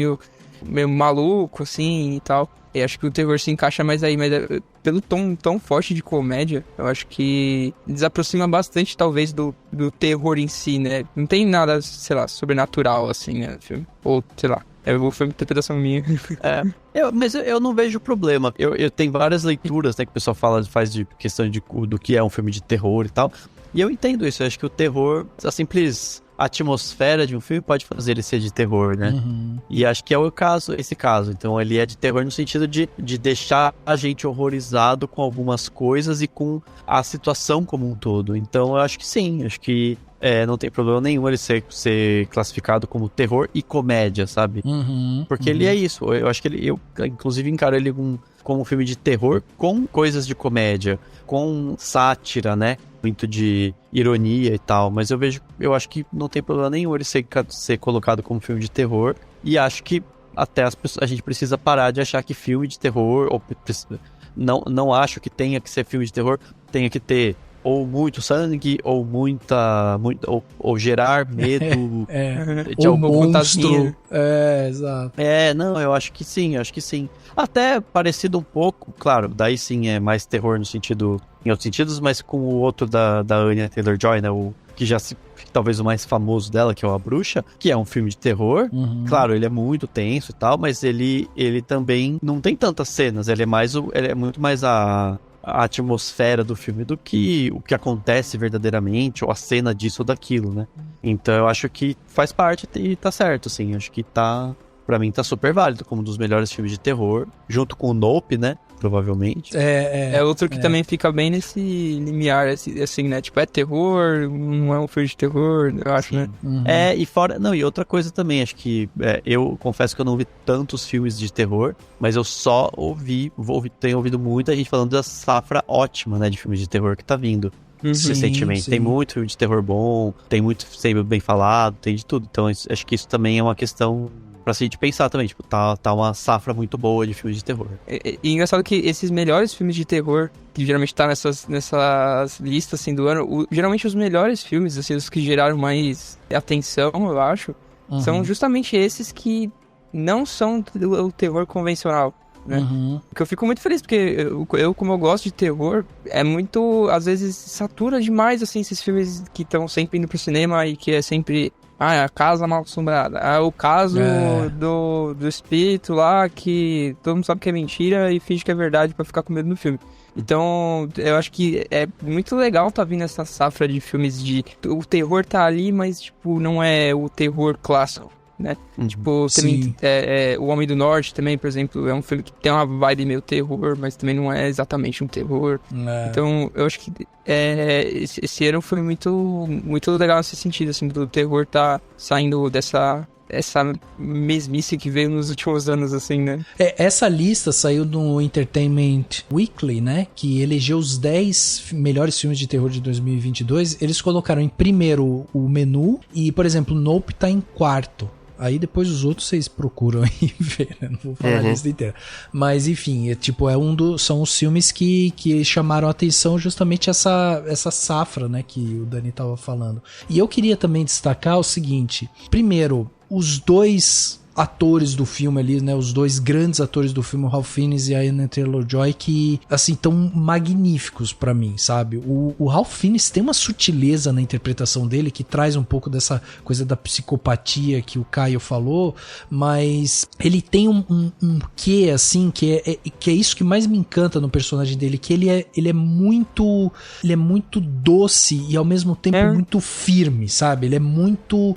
B: meio maluco, assim, e tal. E acho que o terror se encaixa mais aí, mas pelo tom tão forte de comédia, eu acho que desaproxima bastante, talvez, do terror em si, né? Não tem nada, sei lá, sobrenatural, assim, né, no filme. Ou, sei lá, Foi uma interpretação minha.
C: Mas eu não vejo problema. Eu tenho várias leituras, né, que o pessoal faz de questão do que é um filme de terror e tal. E eu entendo isso. Eu acho que o terror, a simples atmosfera de um filme pode fazer ele ser de terror, né?
A: Uhum.
C: E acho que é esse caso. Então ele é de terror no sentido de deixar a gente horrorizado com algumas coisas e com a situação como um todo. Então eu acho que sim, acho que não tem problema nenhum ele ser classificado como terror e comédia, sabe? Porque ele é isso. Eu acho que eu inclusive encaro ele como um filme de terror com coisas de comédia, com sátira, né? Muito de ironia e tal, mas eu acho que não tem problema nenhum ele ser colocado como filme de terror, e acho que até a gente precisa parar de achar que filme de terror, ou não acho que tenha que ser filme de terror, tenha que ter ou muito sangue, ou ou gerar medo
A: de algum monstro. Exato.
C: Não, eu acho que sim. Até parecido um pouco, claro, daí sim é mais terror em outros sentidos, mas com o outro da Anya Taylor-Joy, né, que talvez o mais famoso dela, que é o A Bruxa, que é um filme de terror. Claro, ele é muito tenso e tal, mas ele também não tem tantas cenas, ele é muito mais a atmosfera do filme do que o que acontece verdadeiramente, ou a cena disso ou daquilo, né? Então eu acho que faz parte e tá certo, assim. Acho que pra mim tá super válido como um dos melhores filmes de terror, junto com o Nope, né? Provavelmente.
B: É outro que também fica bem nesse limiar, assim, né? Tipo, é terror, não é um filme de terror, eu acho, né?
C: E fora... Não, e outra coisa também, acho que... eu confesso que eu não vi tantos filmes de terror, mas eu só tenho ouvido muita gente falando da safra ótima, né? De filmes de terror que tá vindo recentemente. Sim. Tem muito filme de terror bom, tem muito sempre bem falado, tem de tudo. Então, acho que isso também é uma questão... pra gente pensar também, tipo, tá uma safra muito boa de filmes de terror.
B: E engraçado que esses melhores filmes de terror, que geralmente tá nessas listas, assim, do ano, geralmente os melhores filmes, assim, os que geraram mais atenção, eu acho, são justamente esses que não são o terror convencional, né? Porque eu fico muito feliz, porque como eu gosto de terror, é muito, às vezes, satura demais, assim, esses filmes que estão sempre indo pro cinema e que é sempre... a casa mal assombrada. O caso do espírito lá que todo mundo sabe que é mentira e finge que é verdade pra ficar com medo no filme. Então, eu acho que é muito legal tá vindo essa safra de filmes de... O terror tá ali, mas, tipo, não é o terror clássico, né? Tipo, também, O Homem do Norte também, por exemplo, é um filme que tem uma vibe meio terror, mas também não é exatamente um terror. Então, eu acho que esse ano foi muito, muito legal nesse sentido, assim, do terror tá saindo dessa mesmice que veio nos últimos anos, assim, né?
A: Essa lista saiu do Entertainment Weekly, né? Que elegeu os 10 melhores filmes de terror de 2022. Eles colocaram em primeiro o Menu e, por exemplo, Nope tá em quarto. Aí depois os outros vocês procuram aí ver, né? Não vou falar a lista inteira. Mas enfim, são os filmes que chamaram a atenção justamente essa safra, né? Que o Dani tava falando. E eu queria também destacar o seguinte. Primeiro, os dois atores do filme ali, né, os dois grandes atores do filme, o Ralph Fiennes e a Anya Taylor-Joy, que, assim, tão magníficos pra mim, sabe? O Ralph Fiennes tem uma sutileza na interpretação dele que traz um pouco dessa coisa da psicopatia que o Caio falou, mas ele tem um quê, assim, que é isso que mais me encanta no personagem dele, que ele é muito doce e ao mesmo tempo muito firme, sabe? Ele é muito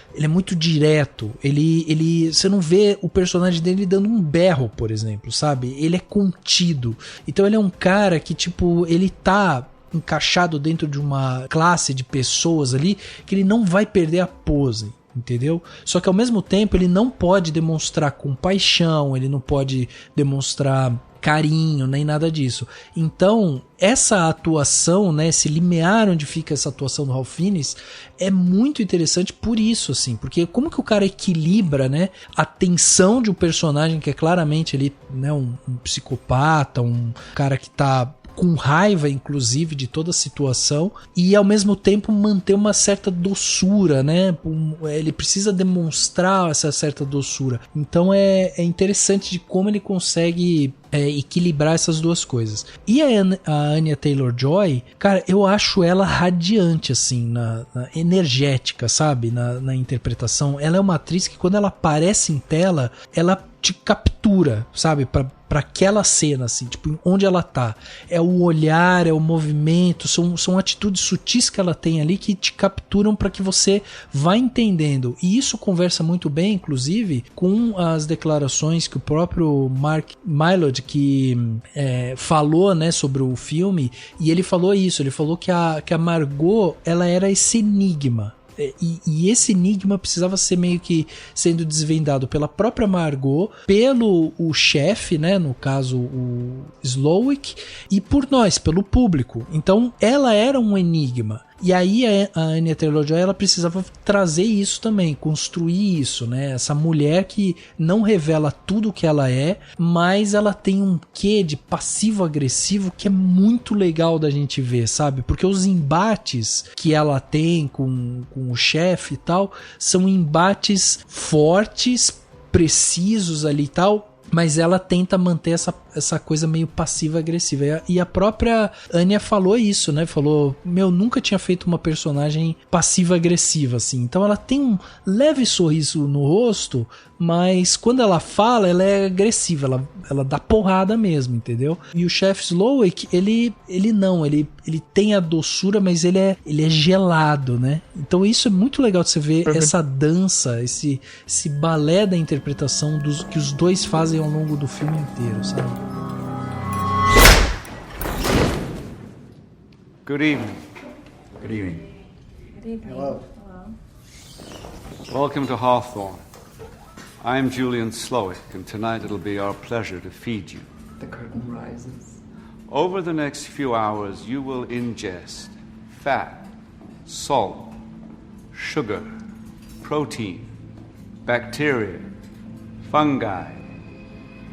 A: direto, você não vê o personagem dele dando um berro, por exemplo, sabe? Ele é contido. Então ele é um cara que, tipo, ele tá encaixado dentro de uma classe de pessoas ali que ele não vai perder a pose, entendeu? Só que ao mesmo tempo ele não pode demonstrar compaixão, ele não pode demonstrar carinho, nem nada disso. Então, essa atuação, né, esse limiar onde fica essa atuação do Ralph Fiennes é muito interessante por isso, assim, porque como que o cara equilibra, né, a tensão de um personagem que é claramente ali, né, um psicopata, um cara que tá com raiva, inclusive, de toda a situação, e ao mesmo tempo manter uma certa doçura, né? Ele precisa demonstrar essa certa doçura. Então é interessante de como ele consegue equilibrar essas duas coisas. E a Anya Taylor-Joy, cara, eu acho ela radiante, assim, na energética, sabe? Na interpretação. Ela é uma atriz que quando ela aparece em tela, ela te captura, sabe? Pra aquela cena, assim, tipo, onde ela tá. É o olhar, é o movimento, são atitudes sutis que ela tem ali que te capturam para que você vá entendendo. E isso conversa muito bem, inclusive, com as declarações que o próprio Mark Mylod que falou, né, sobre o filme, e ele falou isso, ele falou que a Margot, ela era esse enigma. E esse enigma precisava ser meio que sendo desvendado pela própria Margot, pelo o chefe, né, no caso o Slowik, e por nós, pelo público. Então ela era um enigma. E aí a Anya Taylor-Joy, ela precisava trazer isso também, construir isso, né? Essa mulher que não revela tudo o que ela é, mas ela tem um quê de passivo-agressivo que é muito legal da gente ver, sabe? Porque os embates que ela tem com o chefe e tal, são embates fortes, precisos ali e tal, mas ela tenta manter essa coisa meio passiva-agressiva. E a própria Anya falou isso, né? Falou, nunca tinha feito uma personagem passiva-agressiva, assim. Então ela tem um leve sorriso no rosto, mas quando ela fala, ela é agressiva, ela dá porrada mesmo, entendeu? E o chefe Slowik, ele tem a doçura, mas ele é gelado, né? Então isso é muito legal de você ver, essa dança, esse balé da interpretação que os dois fazem ao longo do filme inteiro, sabe?
G: Good evening.
H: Good evening.
I: Good evening.
G: Hello. Welcome to Hawthorne. I'm Julian Slowick, and tonight it'll be our pleasure to feed you.
I: The curtain rises.
G: Over the next few hours, you will ingest fat, salt, sugar, protein, bacteria, fungi,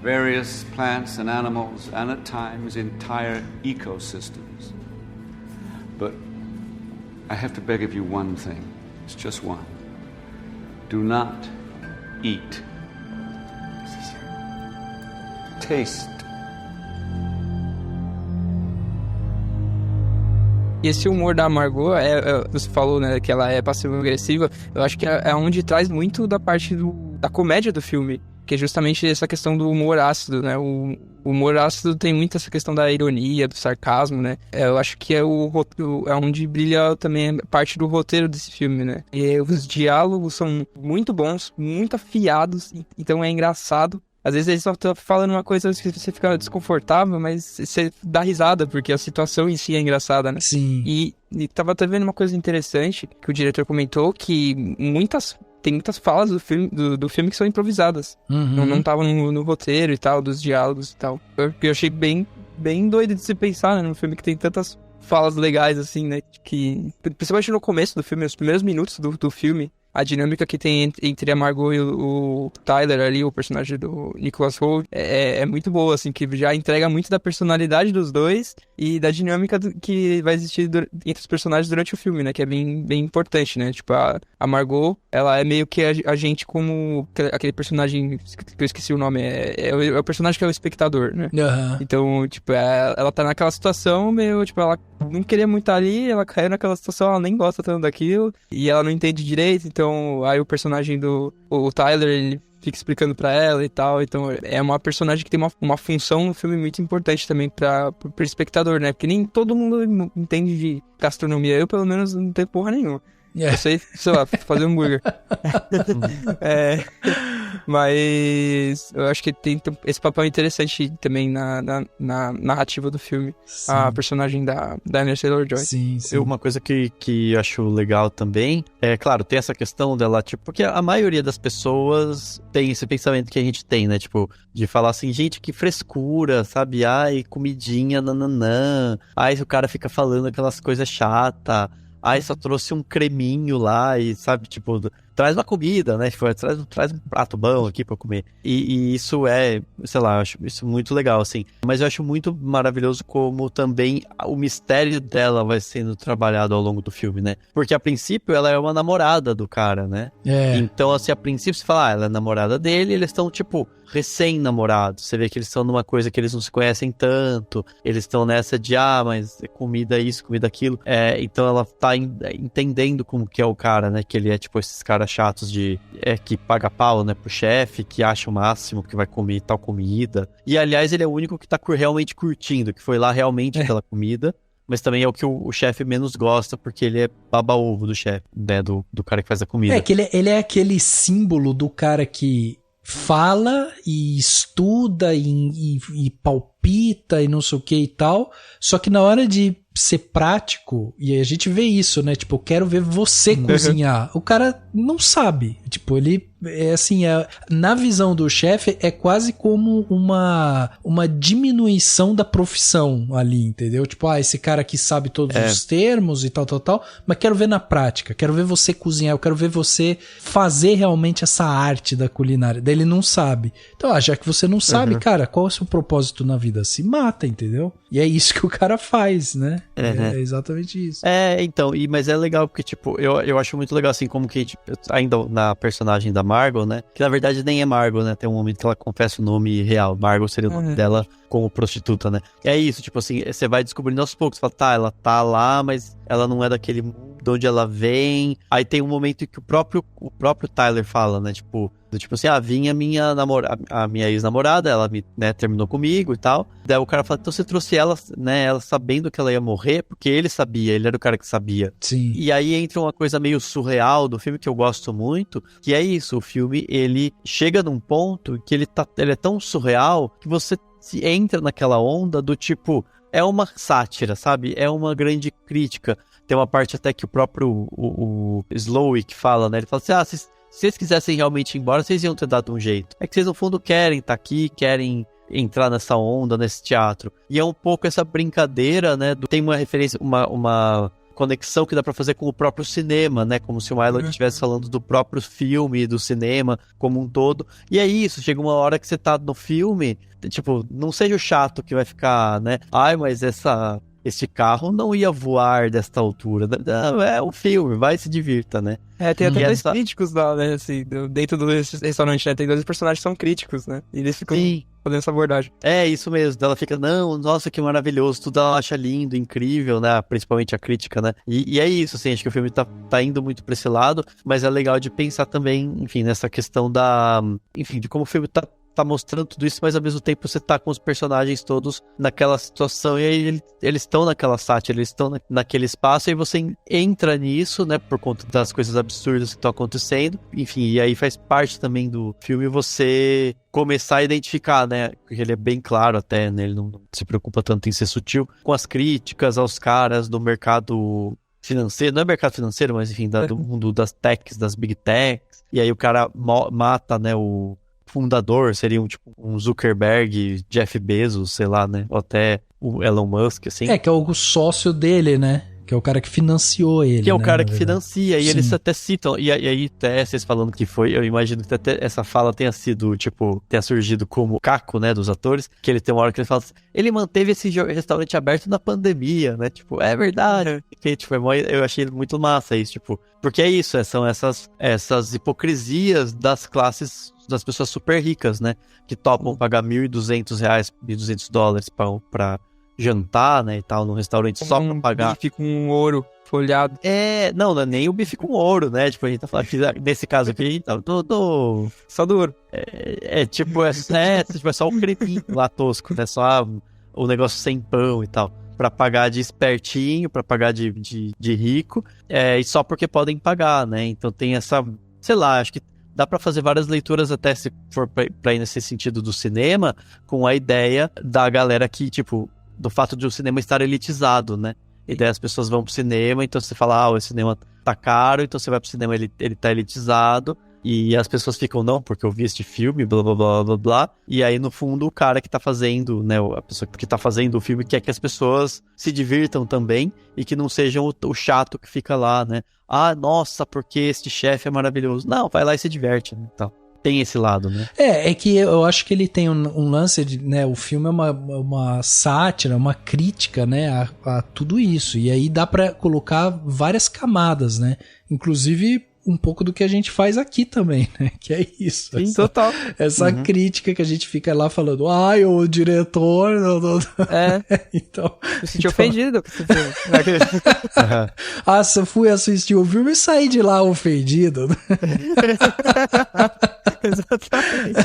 G: various plants and animals, and at times entire ecosystems. But I have to beg of you one thing. It's just one. Do not eat. Taste.
B: E esse humor da Margot, você falou, né, que ela é passivo-agressiva, eu acho que é onde traz muito da parte da comédia do filme, que é justamente essa questão do humor ácido, né? O humor ácido tem muito essa questão da ironia, do sarcasmo, né? Eu acho que é onde brilha também parte do roteiro desse filme, né? E os diálogos são muito bons, muito afiados, então é engraçado. Às vezes eles só estão falando uma coisa que você fica desconfortável, mas você dá risada, porque a situação em si é engraçada, né?
A: Sim.
B: E tava até vendo uma coisa interessante, que o diretor comentou, que tem muitas falas do filme que são improvisadas.
A: Uhum.
B: Não estavam no roteiro e tal, dos diálogos e tal. Eu achei bem doido de se pensar, né? Num filme que tem tantas falas legais, assim, né? Que, principalmente no começo do filme, os primeiros minutos do filme, a dinâmica que tem entre a Margot e o Tyler ali, o personagem do Nicholas Hoult, é muito boa, assim, que já entrega muito da personalidade dos dois e da dinâmica que vai existir entre os personagens durante o filme, né, que é bem importante, né, tipo, a Margot, ela é meio que a gente como aquele personagem, que eu esqueci o nome, é o personagem que é o espectador, né.
A: Uhum.
B: Então, tipo, ela tá naquela situação meio, tipo, ela não queria muito estar ali, ela caiu naquela situação, ela nem gosta tanto daquilo, e ela não entende direito, então aí o personagem o Tyler, ele fica explicando pra ela e tal, então é uma personagem que tem uma função no filme muito importante também pro espectador, né, porque nem todo mundo entende de gastronomia, eu pelo menos não tenho porra nenhuma. Eu sei lá, fazer hambúrguer. Mas eu acho que tem esse papel interessante também na narrativa do filme. Sim. A personagem da Anya Taylor-Joy.
A: Sim.
C: Uma coisa que eu acho legal também é, claro, tem essa questão dela, tipo, porque a maioria das pessoas tem esse pensamento que a gente tem, né? Tipo, de falar assim, gente, que frescura, sabe? Ai, comidinha, nananã. Ai, o cara fica falando aquelas coisas chatas. Aí só trouxe um creminho lá e, sabe, tipo, traz uma comida, né? Tipo, traz um prato bom aqui pra eu comer. E isso é, sei lá, eu acho isso muito legal, assim. Mas eu acho muito maravilhoso como também o mistério dela vai sendo trabalhado ao longo do filme, né? Porque a princípio ela é uma namorada do cara, né? Então, assim, a princípio você fala, ela é namorada dele, eles estão, tipo, recém-namorados. Você vê que eles estão numa coisa que eles não se conhecem tanto. Eles estão nessa de, mas comida isso, comida aquilo. Então ela tá entendendo como que é o cara, né? Que ele é tipo esses caras chatos que paga pau, né? Pro chefe, que acha o máximo que vai comer tal comida. E aliás, ele é o único que tá realmente curtindo, que foi lá realmente pela comida. Mas também é o que o chefe menos gosta, porque ele é baba-ovo do chefe, né? Do cara que faz a comida.
A: Que ele é aquele símbolo do cara que fala e estuda e palpita e não sei o que e tal, só que na hora de ser prático, e a gente vê isso, né, tipo, eu quero ver você cozinhar, o cara não sabe, tipo, ele é assim, na visão do chefe é quase como uma diminuição da profissão ali, entendeu? Tipo, esse cara aqui sabe todos os termos e tal, mas quero ver na prática, quero ver você cozinhar, eu quero ver você fazer realmente essa arte da culinária. Daí ele não sabe. Então, já que você não sabe, cara, qual é o seu propósito na vida? Se mata, entendeu? E é isso que o cara faz, né? É exatamente isso.
C: Então, mas é legal porque, tipo, eu acho muito legal, assim, como que, tipo, ainda na personagem da Margot, né? Que na verdade nem é Margot, né? Tem um momento que ela confessa o nome real. Margot seria o nome dela como prostituta, né? E é isso, tipo assim, você vai descobrindo aos poucos. Você fala, ela tá lá, mas ela não é daquele mundo de onde ela vem. Aí tem um momento em que o próprio Tyler fala, né? Tipo assim, vinha a minha ex-namorada, ela terminou comigo e tal. Daí o cara fala, então você trouxe ela, né, ela sabendo que ela ia morrer, porque ele sabia, ele era o cara que sabia.
A: Sim.
C: E aí entra uma coisa meio surreal do filme que eu gosto muito, que é isso, o filme, ele chega num ponto que ele é tão surreal que você entra naquela onda do tipo, é uma sátira, sabe? É uma grande crítica. Tem uma parte até que o próprio o Slowick fala, né? Ele fala assim, se vocês quisessem realmente ir embora, vocês iam ter dado um jeito. É que vocês, no fundo, querem estar aqui, querem entrar nessa onda, nesse teatro. E é um pouco essa brincadeira, né? Tem uma referência, uma conexão que dá pra fazer com o próprio cinema, né? Como se o Milo estivesse falando do próprio filme, do cinema como um todo. E é isso, chega uma hora que você tá no filme, tipo, não seja o chato que vai ficar, né? Mas esse carro não ia voar desta altura. Não, é um filme, vai se divirta, né?
B: Tem até dois críticos lá, né? Assim, dentro do restaurante, né? Tem dois personagens que são críticos, né? E eles ficam fazendo essa abordagem.
C: É, isso mesmo. Ela fica, nossa, que maravilhoso. Tudo ela acha lindo, incrível, né? Principalmente a crítica, né? E é isso, assim, acho que o filme tá indo muito pra esse lado, mas é legal de pensar também, enfim, nessa questão de como o filme tá mostrando tudo isso, mas ao mesmo tempo você tá com os personagens todos naquela situação, e aí eles estão naquela sátira, eles estão naquele espaço, e você entra nisso, né, por conta das coisas absurdas que estão acontecendo, enfim, e aí faz parte também do filme você começar a identificar, né, porque ele é bem claro até, né, ele não se preocupa tanto em ser sutil, com as críticas aos caras do mercado financeiro, não é mercado financeiro, mas enfim, do mundo das techs, das big techs, e aí o cara mata, né, o fundador, seria um Zuckerberg, Jeff Bezos, sei lá, né? Ou até o Elon Musk, assim.
A: Que é o sócio dele, né? Que é o cara que financiou ele.
C: Que é o
A: né,
C: cara que financia, e
A: Sim.
C: eles até citam, e aí até vocês falando que foi, eu imagino que até essa fala tenha sido, tenha surgido como caco, né, dos atores, que ele tem uma hora que ele fala assim, ele manteve esse restaurante aberto na pandemia, né, é verdade, que, eu achei muito massa isso, porque é isso, são essas hipocrisias das classes, das pessoas super ricas, né, que topam pagar $1.200, $1.200 pra jantar, né, e tal, num restaurante só pra pagar.
B: Bife com ouro folhado.
C: Não é nem o bife com ouro, né, a gente tá falando, nesse caso aqui, então,
B: só do ouro.
C: É só o crepinho lá tosco, né, só o negócio sem pão e tal, pra pagar de espertinho, pra pagar de rico, e só porque podem pagar, né, então tem essa, sei lá, acho que dá pra fazer várias leituras até se for pra ir nesse sentido do cinema, com a ideia da galera que, do fato de o cinema estar elitizado, né? E daí as pessoas vão pro cinema, então você fala, o cinema tá caro, então você vai pro cinema, ele tá elitizado, E as pessoas ficam, não, porque eu vi este filme, blá, blá, blá, blá, blá. E aí, no fundo, o cara que tá fazendo, né, a pessoa que tá fazendo o filme quer que as pessoas se divirtam também e que não sejam o chato que fica lá, né? Ah, nossa, porque este chefe é maravilhoso. Não, vai lá e se diverte, né? Então, tem esse lado, né?
A: É que eu acho que ele tem um lance de, né, o filme é uma sátira, uma crítica, né, a tudo isso. E aí dá pra colocar várias camadas, né? Inclusive um pouco do que a gente faz aqui também, né? Que é isso.
B: Sim, total.
A: Essa crítica que a gente fica lá falando, ai, o diretor... Então...
B: Eu senti ofendido com esse filme.
A: Se eu fui assistir o filme e saí de lá ofendido.
B: Exatamente.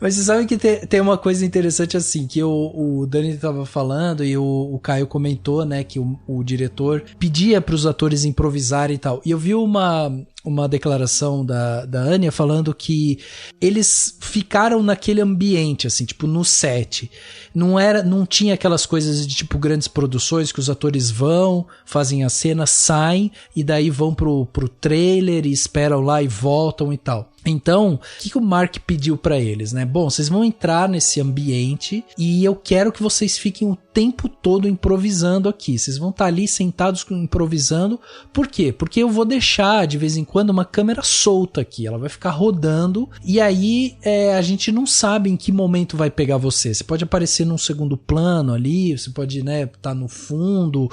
A: Mas você sabe que tem uma coisa interessante assim, que o Dani tava falando e o Caio comentou, né, que o diretor pedia pros atores improvisarem e tal. E eu vi uma declaração da Anya falando que eles ficaram naquele ambiente, assim, tipo, no set. Não tinha aquelas coisas de, tipo, grandes produções que os atores vão, fazem a cena, saem e daí vão pro trailer e esperam lá e voltam e tal. Então, o que o Mark pediu pra eles, né? Bom, vocês vão entrar nesse ambiente e eu quero que vocês fiquem o tempo todo improvisando aqui. Vocês vão estar ali sentados improvisando. Por quê? Porque eu vou deixar, de vez em quando, uma câmera solta aqui. Ela vai ficar rodando e aí a gente não sabe em que momento vai pegar você. Você pode aparecer num segundo plano ali, você pode, né, tá no fundo,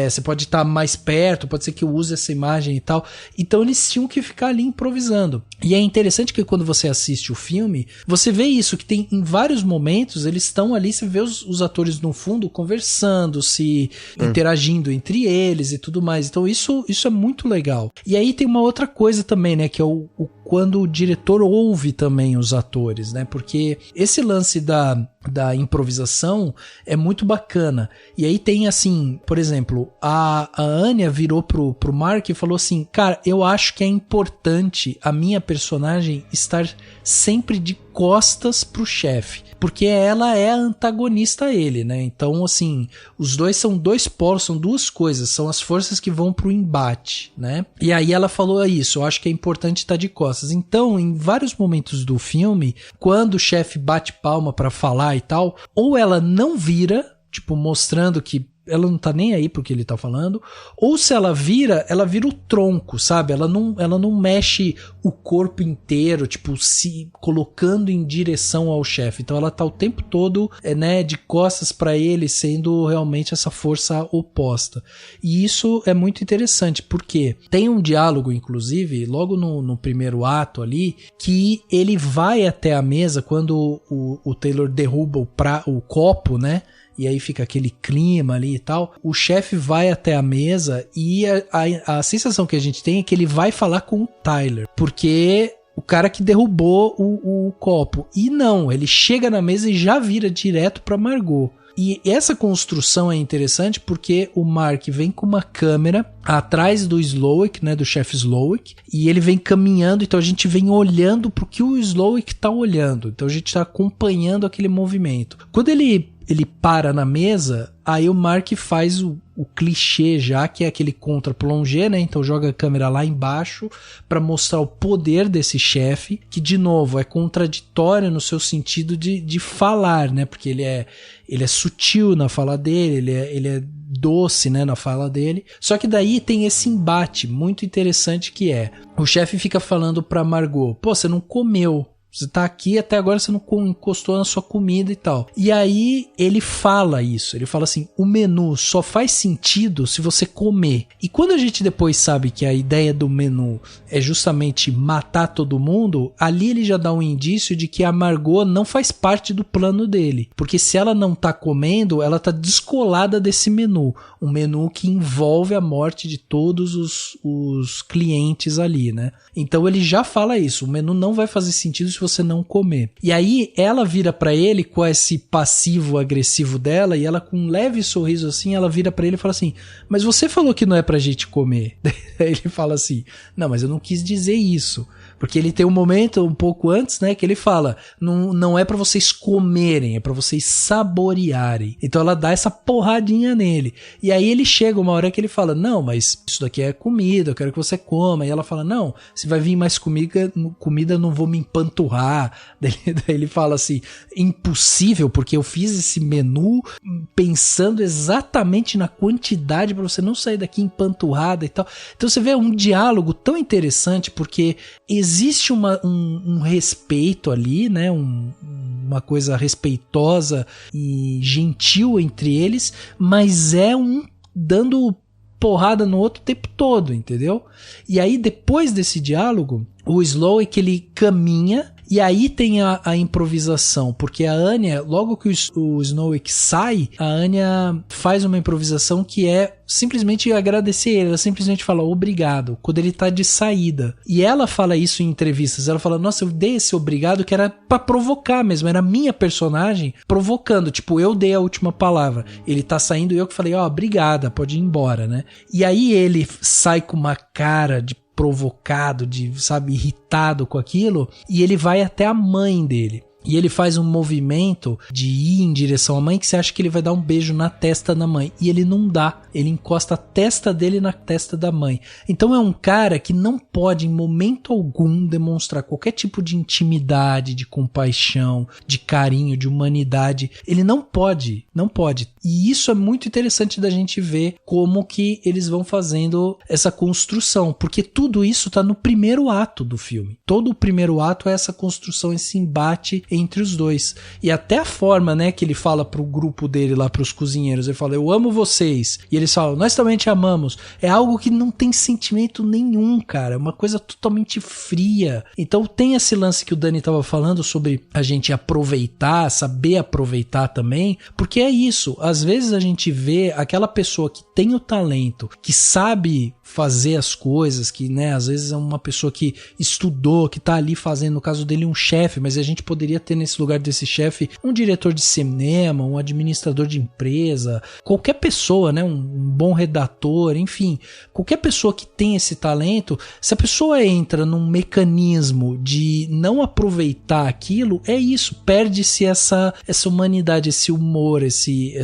A: você pode estar mais perto, pode ser que eu use essa imagem e tal. Então eles tinham que ficar ali improvisando. E é interessante que quando você assiste o filme, você vê isso, que tem em vários momentos, eles estão ali, você vê os atores no fundo conversando, se interagindo entre eles e tudo mais. Então isso é muito legal. E aí tem uma outra coisa também, né, que é quando o diretor ouve também os atores, né, porque esse lance da improvisação é muito bacana. E aí tem assim, por exemplo, a Anya virou pro Mark e falou assim, cara, eu acho que é importante a minha personagem estar sempre de costas pro chefe, porque ela é a antagonista a ele, né? Então, assim, os dois são dois polos, são duas coisas, são as forças que vão pro embate, né? E aí ela falou isso, eu acho que é importante estar de costas. Então, em vários momentos do filme, quando o chefe bate palma pra falar e tal, ou ela não vira, tipo, mostrando que ela não tá nem aí pro que ele tá falando, ou se ela vira o tronco, sabe? Ela não mexe o corpo inteiro, tipo, se colocando em direção ao chefe. Então ela tá o tempo todo, né, de costas pra ele, sendo realmente essa força oposta. E isso é muito interessante, porque tem um diálogo, inclusive, logo no primeiro ato ali, que ele vai até a mesa quando o Taylor derruba o copo, né? E aí fica aquele clima ali e tal. O chefe vai até a mesa e a sensação que a gente tem é que ele vai falar com o Tyler, porque o cara que derrubou o copo. E não, ele chega na mesa e já vira direto pra Margot. E essa construção é interessante porque o Mark vem com uma câmera atrás do Slowik, né, do chefe Slowik, e ele vem caminhando, então a gente vem olhando pro que o Slowik tá olhando. Então a gente tá acompanhando aquele movimento. Quando ele para na mesa, aí o Mark faz o clichê já, que é aquele contra-plongé, né? Então joga a câmera lá embaixo para mostrar o poder desse chefe, que de novo é contraditório no seu sentido de falar, né? Porque ele é sutil na fala dele, ele é doce, né, na fala dele. Só que daí tem esse embate muito interessante que é, o chefe fica falando pra Margot, pô, você não comeu. Você tá aqui, até agora você não encostou na sua comida e tal. E aí ele fala isso, ele fala assim, o menu só faz sentido se você comer. E quando a gente depois sabe que a ideia do menu é justamente matar todo mundo, ali ele já dá um indício de que a Margot não faz parte do plano dele. Porque se ela não tá comendo, ela tá descolada desse menu. Um menu que envolve a morte de todos os clientes ali, né? Então ele já fala isso, o menu não vai fazer sentido se se você não comer. E aí ela vira pra ele com esse passivo agressivo dela, e ela com um leve sorriso assim, ela vira pra ele e fala assim, mas você falou que não é pra gente comer. Aí ele fala assim, não, mas eu não quis dizer isso. Porque ele tem um momento um pouco antes, né, que ele fala, não é pra vocês comerem, é pra vocês saborearem. Então ela dá essa porradinha nele. E aí ele chega uma hora que ele fala, não, mas isso daqui é comida, eu quero que você coma. E ela fala, não, se vai vir mais comida eu não vou me empanturrar. Daí ele fala assim, impossível, porque eu fiz esse menu pensando exatamente na quantidade pra você não sair daqui empanturrada e tal. Então você vê um diálogo tão interessante, porque existe um respeito ali, né? Uma coisa respeitosa e gentil entre eles, mas é um dando porrada no outro o tempo todo, entendeu? E aí, depois desse diálogo, o Slowik, ele caminha, e aí tem a improvisação, porque a Anya, logo que o Slowik sai, a Anya faz uma improvisação que é simplesmente agradecer ele. Ela simplesmente fala obrigado, quando ele tá de saída. E ela fala isso em entrevistas, ela fala, nossa, eu dei esse obrigado que era pra provocar mesmo, era a minha personagem provocando, tipo, eu dei a última palavra, ele tá saindo e eu que falei, obrigada, pode ir embora, né? E aí ele sai com uma cara de provocado, de, sabe, irritado com aquilo, e ele vai até a mãe dele. E ele faz um movimento de ir em direção à mãe, que você acha que ele vai dar um beijo na testa da mãe. E ele não dá. Ele encosta a testa dele na testa da mãe. Então é um cara que não pode em momento algum demonstrar qualquer tipo de intimidade, de compaixão, de carinho, de humanidade. Ele não pode. Não pode. E isso é muito interessante da gente ver como que eles vão fazendo essa construção. Porque tudo isso tá no primeiro ato do filme. Todo o primeiro ato é essa construção, esse embate entre os dois. E até a forma, né, que ele fala pro grupo dele lá, pros cozinheiros, ele fala, eu amo vocês, e eles falam, nós também te amamos, é algo que não tem sentimento nenhum, cara, é uma coisa totalmente fria. Então tem esse lance que o Dani tava falando sobre a gente aproveitar, saber aproveitar também, porque é isso, às vezes a gente vê aquela pessoa que tem o talento, que sabe fazer as coisas, que, né, às vezes é uma pessoa que estudou, que tá ali fazendo, no caso dele, um chefe, mas a gente poderia ter nesse lugar desse chefe um diretor de cinema, um administrador de empresa, qualquer pessoa, né, um bom redator, enfim, qualquer pessoa que tem esse talento, se a pessoa entra num mecanismo de não aproveitar aquilo, é isso, perde-se essa humanidade, esse humor, esse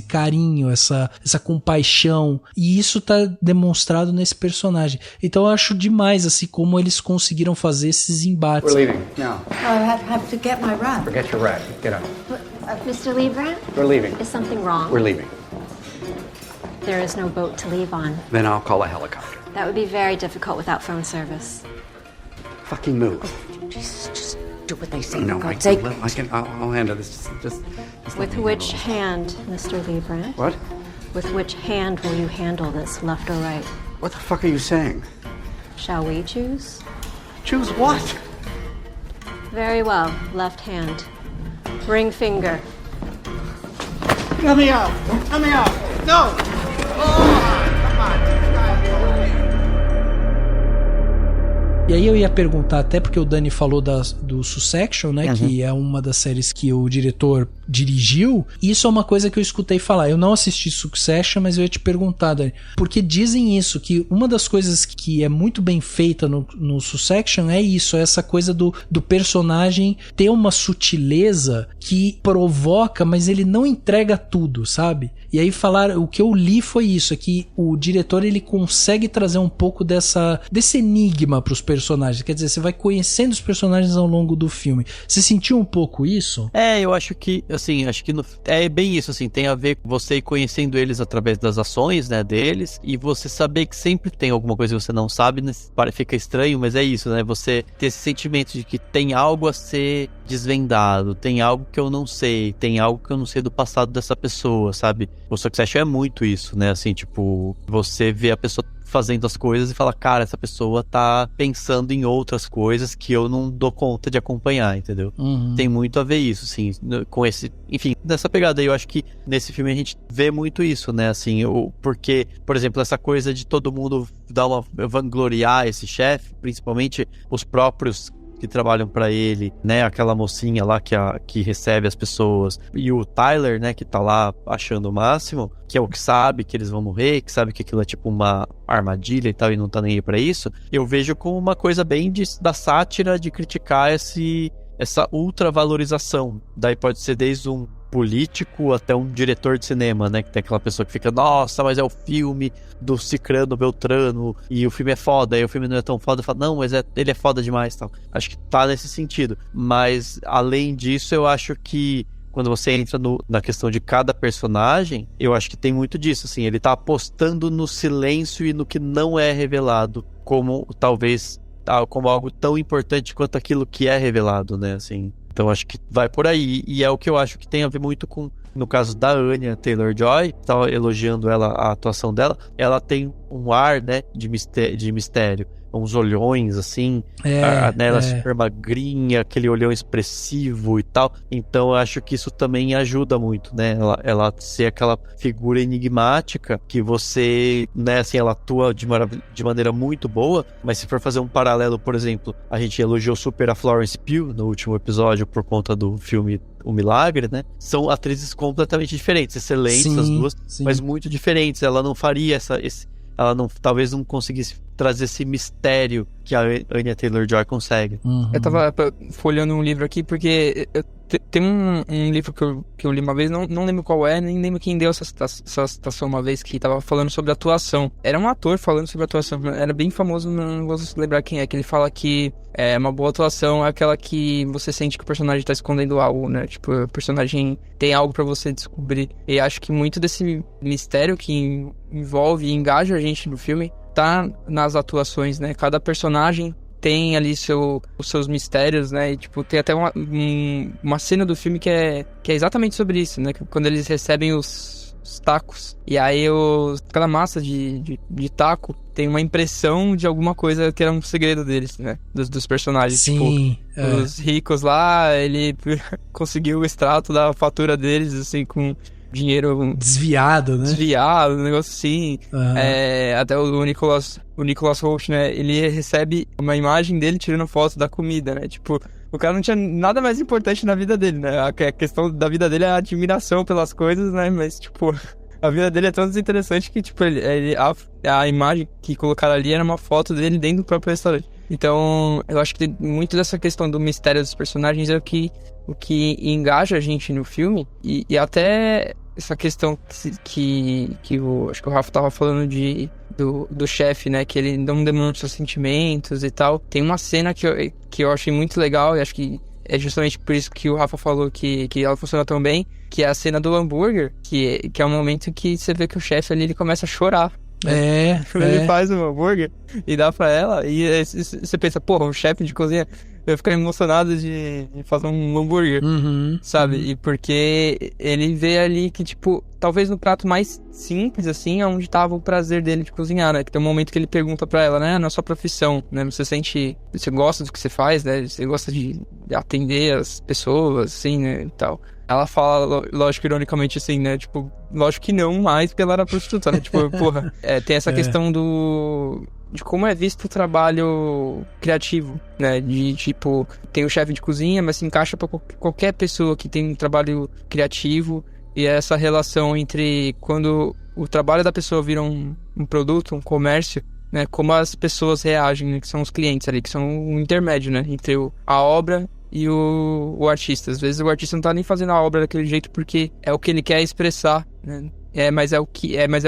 A: carinho, essa compaixão, e isso tá demonstrado nesse personagem. Então eu acho demais assim como eles conseguiram fazer esses embates.
E: We're leaving now.
D: I have to get my run.
E: Forget your rag. Get up.
F: Mr. Liebrandt?
E: We're leaving.
F: Is something wrong?
E: We're leaving.
F: There is no boat to leave on.
E: Then I'll call a helicopter.
F: That would be very difficult without phone service.
E: Fucking move.
D: Just do what they say.
E: No,
D: for
E: I
D: God's sake.
E: I'll handle this. Just let
F: With
E: me
F: which
E: handle
F: hand, Mr. Liebrandt?
E: it. What?
F: With which hand will you handle this, left or right?
E: What the fuck are you saying?
F: Shall we choose?
E: Choose what?
F: Very well, left hand. Ring finger.
E: Let me out! Let me out! No!
A: E aí eu ia perguntar, até porque o Dani falou do Succession, né, que é uma das séries que o diretor dirigiu, e isso é uma coisa que eu escutei falar. Eu não assisti Succession, mas eu ia te perguntar, Dani, porque dizem isso, que uma das coisas que é muito bem feita no Succession é isso, é essa coisa do personagem ter uma sutileza que provoca, mas ele não entrega tudo, sabe? E aí o que eu li foi isso, é que o diretor ele consegue trazer um pouco desse enigma pros personagens, quer dizer, você vai conhecendo os personagens ao longo do filme. Você sentiu um pouco isso?
C: Eu acho que, assim, é bem isso, assim, tem a ver com você ir conhecendo eles através das ações, né, deles, e você saber que sempre tem alguma coisa que você não sabe, né, fica estranho, mas é isso, né, você ter esse sentimento de que tem algo a ser desvendado, tem algo que eu não sei, tem algo que eu não sei do passado dessa pessoa, sabe? O Succession é muito isso, né, assim, tipo, você vê a pessoa fazendo as coisas e fala, cara, essa pessoa tá pensando em outras coisas que eu não dou conta de acompanhar, entendeu? Tem muito a ver isso, assim, com esse... Enfim, nessa pegada aí, eu acho que nesse filme a gente vê muito isso, né, assim, porque, por exemplo, essa coisa de todo mundo vangloriar esse chefe, principalmente os próprios que trabalham pra ele, né? Aquela mocinha lá que recebe as pessoas. E o Tyler, né? Que tá lá achando o máximo, que é o que sabe que eles vão morrer, que sabe que aquilo é tipo uma armadilha e tal, e não tá nem aí pra isso. Eu vejo como uma coisa bem da sátira de criticar essa ultravalorização. Daí pode ser desde um político até um diretor de cinema, né? Que tem aquela pessoa que fica, nossa, mas é o filme do Cicrano Beltrano e o filme é foda, e o filme não é tão foda. Fala, não, mas ele é foda demais, tal. Acho que tá nesse sentido. Mas, além disso, eu acho que quando você entra na questão de cada personagem, eu acho que tem muito disso, assim. Ele tá apostando no silêncio e no que não é revelado, como, talvez, como algo tão importante quanto aquilo que é revelado, né, assim. Então acho que vai por aí, e é o que eu acho que tem a ver muito com, no caso da Anya Taylor-Joy, estava elogiando ela, a atuação dela, ela tem um ar, né, de mistério, uns olhões, assim, ela super magrinha, aquele olhão expressivo e tal, então eu acho que isso também ajuda muito, né, ela ser aquela figura enigmática, que você, né, assim, ela atua de maneira muito boa, mas se for fazer um paralelo, por exemplo, a gente elogiou super a Florence Pugh no último episódio por conta do filme O Milagre, né, são atrizes completamente diferentes, excelentes as duas, mas muito diferentes, ela não faria ela talvez não conseguisse trazer esse mistério que a Anya Taylor-Joy consegue.
B: Eu tava folhando um livro aqui, porque tem um livro que eu li uma vez, não lembro qual nem lembro quem deu essa citação uma vez, que tava falando sobre atuação. Era um ator falando sobre atuação, era bem famoso, não vou lembrar quem é, que ele fala que uma boa atuação é aquela que você sente que o personagem tá escondendo algo, né? Tipo, o personagem tem algo pra você descobrir. E acho que muito desse mistério que envolve e engaja a gente no filme tá nas atuações, né? Cada personagem tem ali os seus mistérios, né? E, tipo, tem até uma cena do filme que é exatamente sobre isso, né? Quando eles recebem os tacos. E aí aquela massa de taco tem uma impressão de alguma coisa que era um segredo deles, né? Dos personagens.
A: Sim.
B: Tipo, os ricos lá, ele conseguiu o extrato da fatura deles, assim, com dinheiro
A: desviado, né?
B: Desviado, um negócio assim. Até o Nicholas Hoult, né? Ele recebe uma imagem dele tirando foto da comida, né? Tipo, o cara não tinha nada mais importante na vida dele, né? A questão da vida dele é a admiração pelas coisas, né? Mas, tipo, a vida dele é tão desinteressante que, tipo, a imagem que colocaram ali era uma foto dele dentro do próprio restaurante. Então, eu acho que tem muito dessa questão do mistério dos personagens é o que engaja a gente no filme. E até essa questão que acho que o Rafa tava falando do chefe, né? Que ele não demonstra sentimentos e tal. Tem uma cena que eu achei muito legal e acho que é justamente por isso que o Rafa falou que ela funciona tão bem, que é a cena do hambúrguer, que é um momento que você vê que o chefe ali, ele começa a chorar. Ele faz um hambúrguer e dá pra ela, e aí você pensa, porra, um chefe de cozinha, eu ia ficar emocionado de fazer um hambúrguer, sabe? E porque ele vê ali que, tipo, talvez no prato mais simples, assim, é onde tava o prazer dele de cozinhar, né? Que tem um momento que ele pergunta pra ela, né? Na sua profissão, né? Você gosta do que você faz, né? Você gosta de atender as pessoas, assim, né? E tal. Ela fala, lógico, ironicamente, assim, né? Tipo, lógico que não mais, porque ela era prostituta, né? Tipo, porra, tem essa questão de como é visto o trabalho criativo, né? De, tipo, tem o chefe de cozinha, mas se encaixa pra qualquer pessoa que tem um trabalho criativo. E essa relação entre quando o trabalho da pessoa vira um produto, um comércio, né? Como as pessoas reagem, né? Que são os clientes ali, que são o intermédio, né? Entre a obra e o artista. Às vezes o artista não tá nem fazendo a obra daquele jeito porque é o que ele quer expressar, né? Mas é o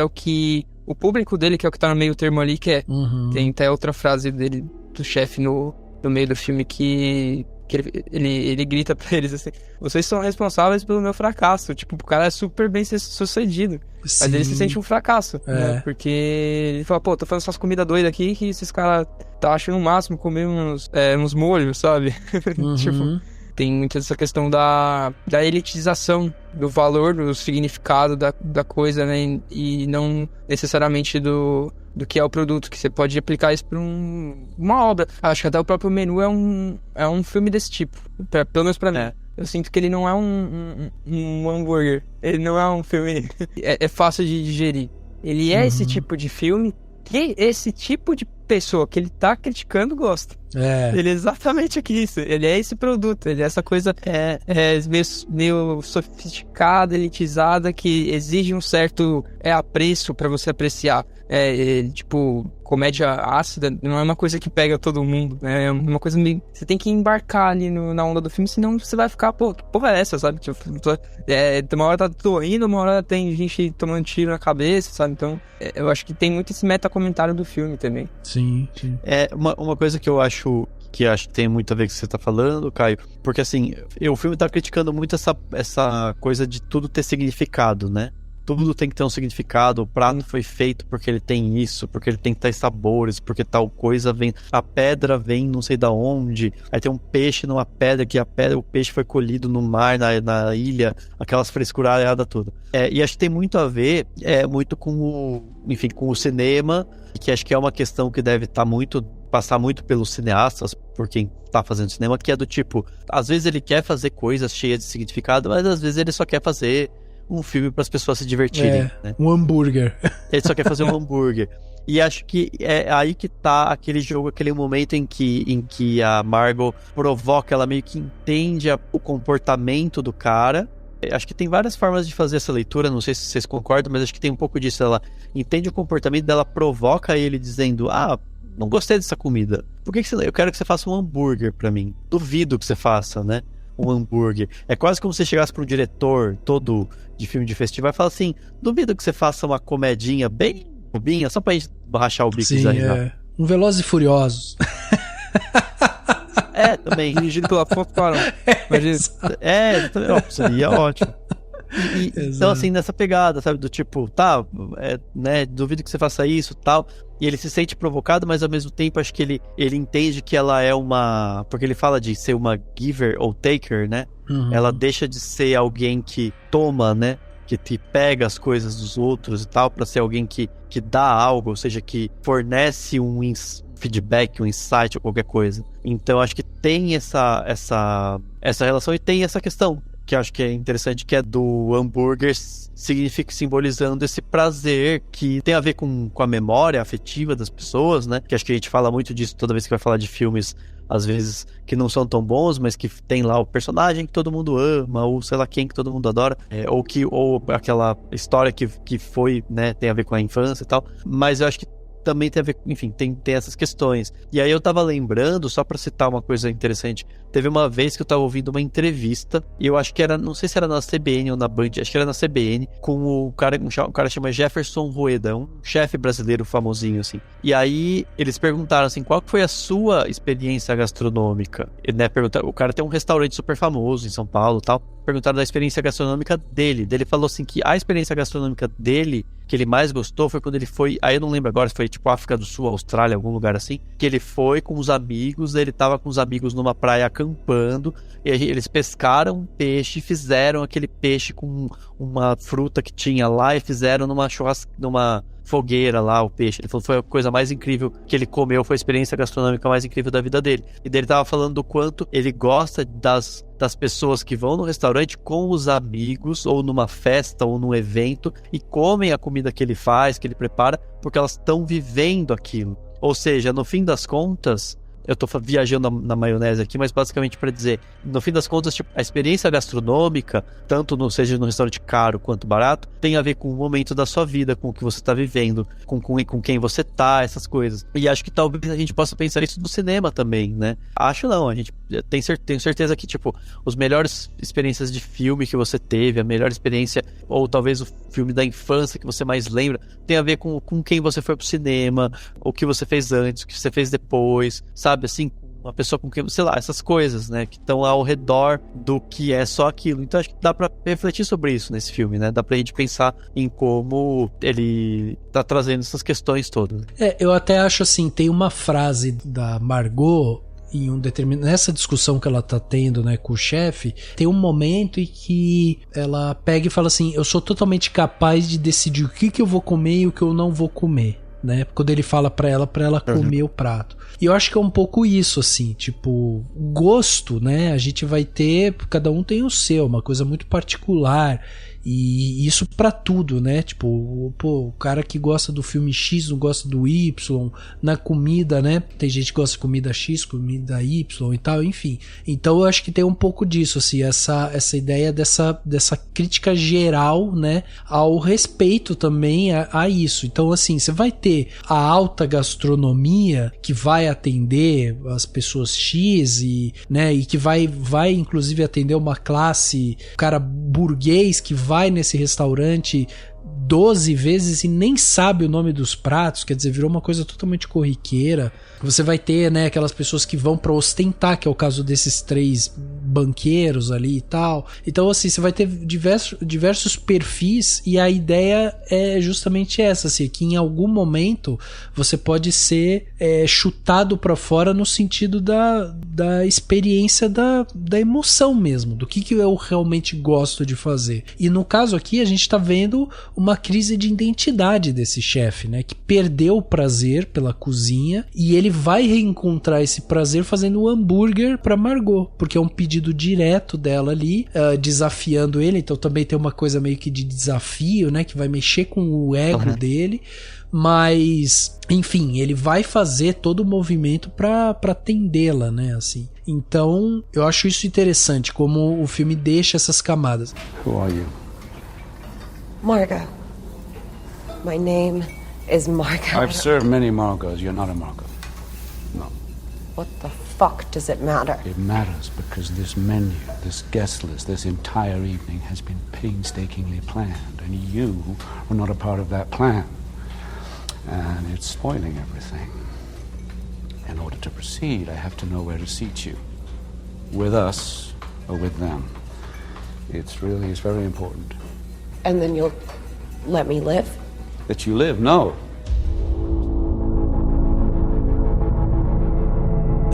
B: que o público dele, que é o que tá no meio termo ali, quer. Tem até outra frase dele, do chefe no meio do filme, que ele grita pra eles assim: vocês são responsáveis pelo meu fracasso. Tipo, o cara é super bem sucedido. Sim. Mas ele se sente um fracasso, né? Porque ele fala, pô, tô fazendo essas comidas doidas aqui que esses caras tá achando o máximo comer uns molhos, sabe? Tipo, tem muito essa questão da elitização do valor, do significado da coisa, né? E não necessariamente do que é o produto, que você pode aplicar isso pra uma obra. Acho que até o próprio Menu é um filme desse tipo, pelo menos pra mim. Eu sinto que ele não é um hambúrguer, ele não é um filme é fácil de digerir. Ele é esse tipo de filme que esse tipo de pessoa que ele tá criticando gosta. Ele é exatamente isso. Ele é esse produto. Ele é essa coisa meio sofisticada, elitizada, que exige um certo apreço pra você apreciar. Tipo, comédia ácida não é uma coisa que pega todo mundo, né? É uma coisa meio... Você tem que embarcar ali na onda do filme, senão você vai ficar, pô, que porra é essa, sabe? Tipo, uma hora tá tudo rindo, uma hora tem gente tomando tiro na cabeça, sabe? Então, eu acho que tem muito esse meta-comentário do filme também.
A: Sim.
C: Uma coisa que eu acho que tem muito a ver com o que você tá falando, Caio, porque assim, o filme tá criticando muito essa coisa de tudo ter significado, né? Tudo tem que ter um significado, o prato foi feito porque ele tem isso, porque ele tem tais sabores, porque tal coisa vem, a pedra vem não sei da onde, aí tem um peixe numa pedra, o peixe foi colhido no mar, na ilha, aquelas frescuradas toda. E acho que tem muito a ver, muito com o cinema, que acho que é uma questão que deve passar muito pelos cineastas, por quem tá fazendo cinema, que é do tipo, às vezes ele quer fazer coisas cheias de significado, mas às vezes ele só quer fazer um filme para as pessoas se divertirem, né?
A: Um hambúrguer.
C: Ele só quer fazer um hambúrguer. E acho que é aí que tá aquele jogo, aquele momento em que a Margot provoca, ela meio que entende o comportamento do cara. Acho que tem várias formas de fazer essa leitura, não sei se vocês concordam, mas acho que tem um pouco disso. Ela entende o comportamento dela, provoca ele dizendo, não gostei dessa comida. Por que eu quero que você faça um hambúrguer pra mim? Duvido que você faça, né? Um hambúrguer. É quase como se você chegasse para um diretor todo de filme de festival e fala assim, duvido que você faça uma comedinha bem bobinha, só pra gente rachar o bico.
A: Sim, um Velozes e Furiosos.
C: Também.
B: Dirigido pela Afonso Cuarón.
C: Seria ótimo. Então, assim, nessa pegada, sabe, do tipo, duvido que você faça isso, tal, e ele se sente provocado, mas ao mesmo tempo acho que ele entende que ela é porque ele fala de ser uma giver ou taker, né? Ela deixa de ser alguém que toma, né? Que te pega as coisas dos outros e tal, pra ser alguém que dá algo, ou seja, que fornece um feedback, um insight ou qualquer coisa. Então acho que tem essa relação e tem essa questão que eu acho que é interessante, que é do hambúrguer simbolizando esse prazer que tem a ver com a memória afetiva das pessoas, né? Que acho que a gente fala muito disso toda vez que vai falar de filmes, às vezes, que não são tão bons, mas que tem lá o personagem que todo mundo ama, ou sei lá quem que todo mundo adora, ou aquela história que foi, né, tem a ver com a infância e tal. Mas eu acho que também tem a ver, enfim, tem essas questões. E aí eu tava lembrando, só pra citar uma coisa interessante, teve uma vez que eu tava ouvindo uma entrevista, e eu acho que era, não sei se era na CBN ou na Band, acho que era na CBN, com um cara chama Jefferson Rueda, um chefe brasileiro famosinho, assim. E aí eles perguntaram, assim, qual foi a sua experiência gastronômica? Né, o cara tem um restaurante super famoso em São Paulo e tal, perguntaram da experiência gastronômica dele. Ele falou assim que a experiência gastronômica dele, que ele mais gostou, foi quando ele foi, aí eu não lembro agora se foi tipo África do Sul, Austrália, algum lugar assim, que ele foi com os amigos, ele tava com os amigos numa praia acampando, e eles pescaram um peixe, fizeram aquele peixe com uma fruta que tinha lá e fizeram numa fogueira lá o peixe. Ele falou que foi a coisa mais incrível que ele comeu, foi a experiência gastronômica mais incrível da vida dele. E dele tava falando do quanto ele gosta das pessoas que vão no restaurante com os amigos, ou numa festa, ou num evento, e comem a comida que ele faz, que ele prepara, porque elas estão vivendo aquilo. Ou seja, no fim das contas, eu tô viajando na maionese aqui, mas basicamente para dizer, no fim das contas, tipo, a experiência gastronômica, tanto seja no restaurante caro quanto barato, tem a ver com o momento da sua vida, com o que você tá vivendo, com quem você tá, essas coisas. E acho que talvez a gente possa pensar isso no cinema também, né? Acho não, a gente tenho certeza que, tipo, as melhores experiências de filme que você teve, a melhor experiência, ou talvez o filme da infância que você mais lembra, tem a ver com quem você foi pro cinema, o que você fez antes, o que você fez depois, sabe? Assim, uma pessoa com quem, sei lá, essas coisas, né, que estão ao redor do que é só aquilo. Então acho que dá pra refletir sobre isso nesse filme, né, dá pra gente pensar em como ele tá trazendo essas questões todas.
A: Eu até acho assim, tem uma frase da Margot em nessa discussão que ela tá tendo, né, com o chefe, tem um momento em que ela pega e fala assim, eu sou totalmente capaz de decidir o que eu vou comer e o que eu não vou comer, né? Quando ele fala pra ela comer o prato. E eu acho que é um pouco isso, assim, tipo, gosto, né? A gente vai ter, cada um tem o seu, uma coisa muito particular. E isso pra tudo, né? Tipo, pô, o cara que gosta do filme X não gosta do Y, na comida, né? Tem gente que gosta de comida X, comida Y e tal, enfim. Então eu acho que tem um pouco disso, assim, essa ideia dessa crítica geral, né? Ao respeito também a isso. Então, assim, você vai ter a alta gastronomia que vai atender as pessoas X e, né, e que vai inclusive atender uma classe, cara burguês que vai nesse restaurante 12 vezes e nem sabe o nome dos pratos, quer dizer, virou uma coisa totalmente corriqueira. Você vai ter, né, aquelas pessoas que vão pra ostentar, que é o caso desses 3 banqueiros ali e tal. Então, assim, você vai ter diversos perfis, e a ideia é justamente essa, assim, que em algum momento você pode ser chutado pra fora no sentido da experiência da emoção mesmo, do que eu realmente gosto de fazer. E no caso aqui, a gente tá vendo uma crise de identidade desse chefe, né, que perdeu o prazer pela cozinha, e ele vai reencontrar esse prazer fazendo um hambúrguer pra Margot, porque é um pedido direto dela ali, desafiando ele. Então também tem uma coisa meio que de desafio, né, que vai mexer com o ego dele, mas enfim, ele vai fazer todo o movimento pra atendê-la, né, assim. Então eu acho isso interessante, como o filme deixa essas camadas.
G: Who are you?
H: Margot. My name is Margot.
G: I've served many Margos. You're not a Margot. No.
H: What the fuck does it matter?
G: It matters because this menu, this guest list, this entire evening has been painstakingly planned, and you were not a part of that plan. And it's spoiling everything. In order to proceed, I have to know where to seat you. With us or with them. It's very important.
H: And then you'll let me live?
G: That you live? No.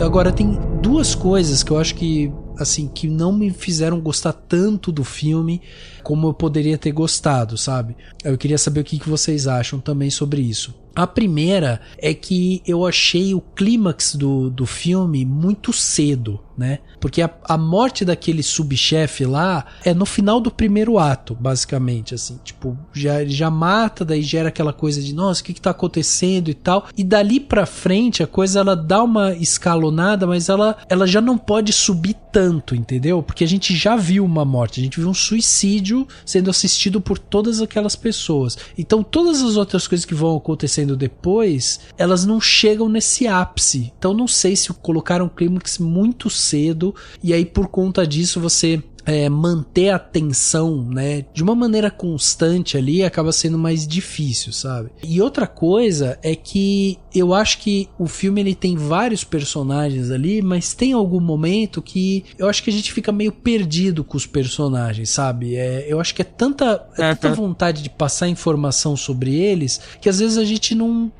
A: Agora tem 2 coisas que eu acho que, assim, que não me fizeram gostar tanto do filme como eu poderia ter gostado, sabe? Eu queria saber o que vocês acham também sobre isso. A primeira é que eu achei o clímax do filme muito cedo, né? Porque a morte daquele subchefe lá é no final do primeiro ato, basicamente, assim. Tipo, já mata, daí gera aquela coisa de, nossa, o que tá acontecendo e tal. E dali pra frente a coisa, ela dá uma escalonada, mas ela já não pode subir tanto, entendeu? Porque a gente já viu uma morte, a gente viu um suicídio sendo assistido por todas aquelas pessoas. Então todas as outras coisas que vão acontecendo depois, elas não chegam nesse ápice. Então não sei se colocaram um clímax muito cedo, e aí por conta disso você manter a tensão, né, de uma maneira constante ali acaba sendo mais difícil, sabe? E outra coisa é que eu acho que o filme ele tem vários personagens ali, mas tem algum momento que eu acho que a gente fica meio perdido com os personagens, sabe? Eu acho que é tanta vontade de passar informação sobre eles que às vezes a gente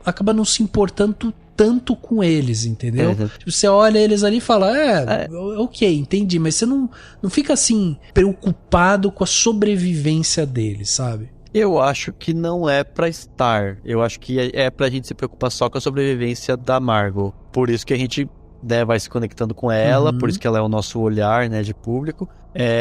A: acaba não se importando tanto com eles, entendeu? Tipo, você olha eles ali e fala, ok, entendi, mas você não fica assim preocupado com a sobrevivência deles, sabe?
C: Eu acho que não é pra estar. Eu acho que é pra gente se preocupar só com a sobrevivência da Margot. Por isso que a gente, né, vai se conectando com ela, por isso que ela é o nosso olhar, né, de público.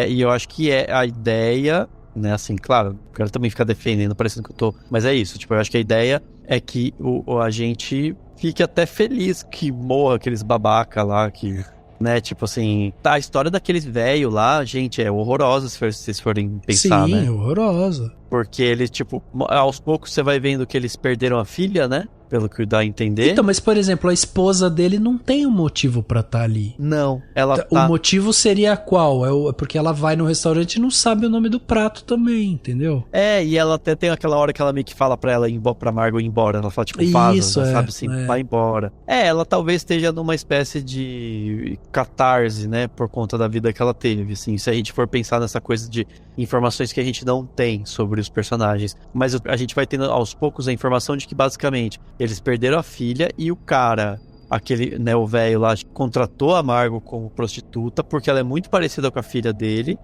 C: E eu acho que é a ideia, né, assim, claro, eu quero também ficar defendendo, parecendo que eu tô... Mas é isso, tipo, eu acho que a ideia é que a gente fique até feliz que morra aqueles babaca lá, que, né, tipo assim, a história daqueles velhos lá, gente, é horrorosa se vocês forem pensar, né?
A: Sim, horrorosa.
C: Porque eles, tipo, aos poucos você vai vendo que eles perderam a filha, né? Pelo que dá a entender.
A: Então, mas por exemplo, a esposa dele não tem um motivo pra estar ali.
C: Não, ela tá...
A: O motivo seria qual? É porque ela vai no restaurante e não sabe o nome do prato também, entendeu?
C: E ela até tem aquela hora que ela meio que fala pra ela pra Margot ir embora. Ela fala, tipo, vaza, sabe assim, vai embora. Ela talvez esteja numa espécie de catarse, né? Por conta da vida que ela teve, assim. Se a gente for pensar nessa coisa de informações que a gente não tem sobre os personagens. Mas a gente vai tendo aos poucos a informação de que, basicamente, eles perderam a filha e o cara, aquele, né, o velho lá, contratou a Margot como prostituta porque ela é muito parecida com a filha dele,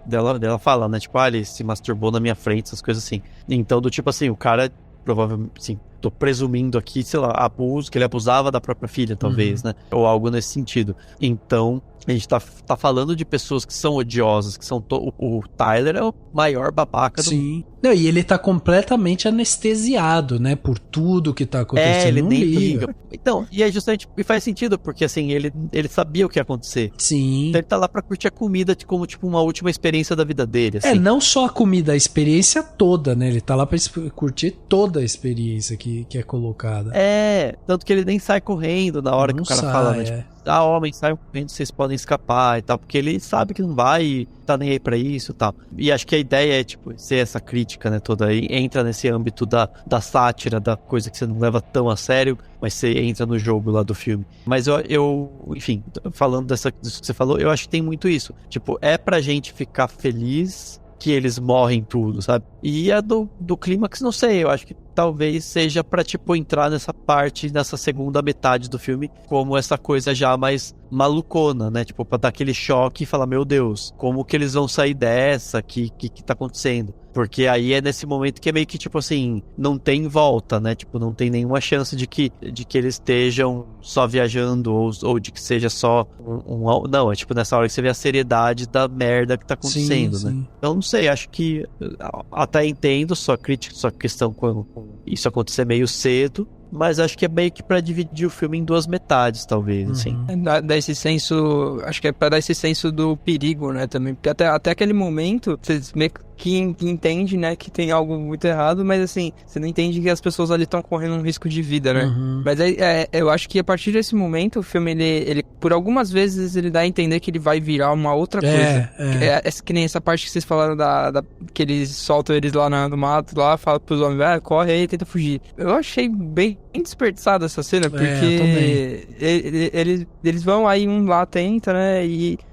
C: dela fala, né, tipo, ele se masturbou na minha frente, essas coisas assim. Então, do tipo assim, o cara, provavelmente, sim, tô presumindo aqui, sei lá, abuso, que ele abusava da própria filha, talvez, né? Ou algo nesse sentido. Então, a gente tá falando de pessoas que são odiosas, que são... O Tyler é o maior babaca do mundo.
A: Não, e ele tá completamente anestesiado, né? Por tudo que tá acontecendo.
C: Ele
A: não
C: nem
A: liga.
C: liga. Então, e é justamente... E faz sentido, porque assim, ele sabia o que ia acontecer.
A: Sim.
C: Então ele tá lá pra curtir a comida como, tipo, uma última experiência da vida dele, assim.
A: Não só a comida, a experiência toda, né? Ele tá lá pra curtir toda a experiência que é colocada.
C: Tanto que ele nem sai correndo na hora que o cara fala, né? Tipo, homem, saiam correndo, vocês podem escapar e tal, porque ele sabe que não vai e tá nem aí pra isso e tal. E acho que a ideia é, tipo, ser essa crítica, né, toda aí, entra nesse âmbito da sátira, da coisa que você não leva tão a sério, mas você entra no jogo lá do filme. Mas eu enfim, falando disso que você falou, eu acho que tem muito isso. Tipo, é pra gente ficar feliz que eles morrem tudo, sabe? E a do clímax, não sei, eu acho que talvez seja pra, tipo, entrar nessa parte, nessa segunda metade do filme, como essa coisa já mais malucona, né? Tipo, pra dar aquele choque e falar, meu Deus, como que eles vão sair dessa? Que tá acontecendo? Porque aí é nesse momento que é meio que, tipo assim, não tem volta, né? Tipo, não tem nenhuma chance de que eles estejam só viajando ou de que seja só Não, é tipo nessa hora que você vê a seriedade da merda que tá acontecendo, né? Então, não sei, acho que até entendo sua crítica, sua questão com isso acontecer meio cedo, mas acho que é meio que pra dividir o filme em duas metades, talvez, assim.
B: Dá esse senso, acho que é pra dar esse senso do perigo, né, também, porque até aquele momento, você meio que entende, né, que tem algo muito errado, mas assim, você não entende que as pessoas ali estão correndo um risco de vida, né? Mas aí, eu acho que a partir desse momento, o filme, ele por algumas vezes, ele dá a entender que ele vai virar uma outra coisa. Que nem essa parte que vocês falaram que eles soltam eles lá no mato, lá, falam pros homens, corre aí, tenta fugir. Eu achei bem desperdiçada essa cena, porque eles vão aí, um lá tenta, né,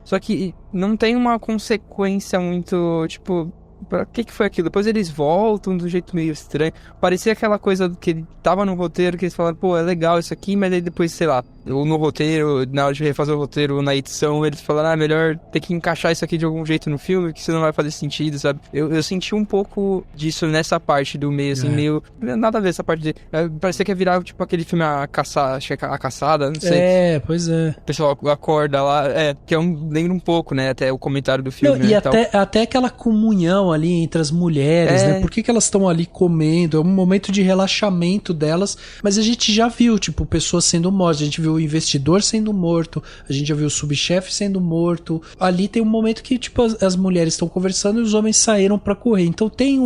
B: só que não tem uma consequência muito, tipo... Pra que foi aquilo? Depois eles voltam de um jeito meio estranho. Parecia aquela coisa que tava no roteiro, que eles falaram, pô, é legal isso aqui, mas aí depois, sei lá, ou no roteiro, na hora de refazer o roteiro, ou na edição, eles falaram, melhor ter que encaixar isso aqui de algum jeito no filme, que senão não vai fazer sentido, sabe? Eu senti um pouco disso nessa parte do meio, assim, meio... Nada a ver essa parte de... Parecia que ia virar, tipo, aquele filme A Caçada, não sei.
A: Pois é.
B: O pessoal acorda lá, que eu lembro um pouco, né, até o comentário do filme,
A: não,
B: né,
A: e até aquela comunhão ali entre as mulheres, né? Por que elas estão ali comendo? É um momento de relaxamento delas, mas a gente já viu, tipo, pessoas sendo mortas. A gente viu o investidor sendo morto, a gente já viu o subchefe sendo morto. Ali tem um momento que, tipo, as mulheres estão conversando e os homens saíram pra correr. Então tem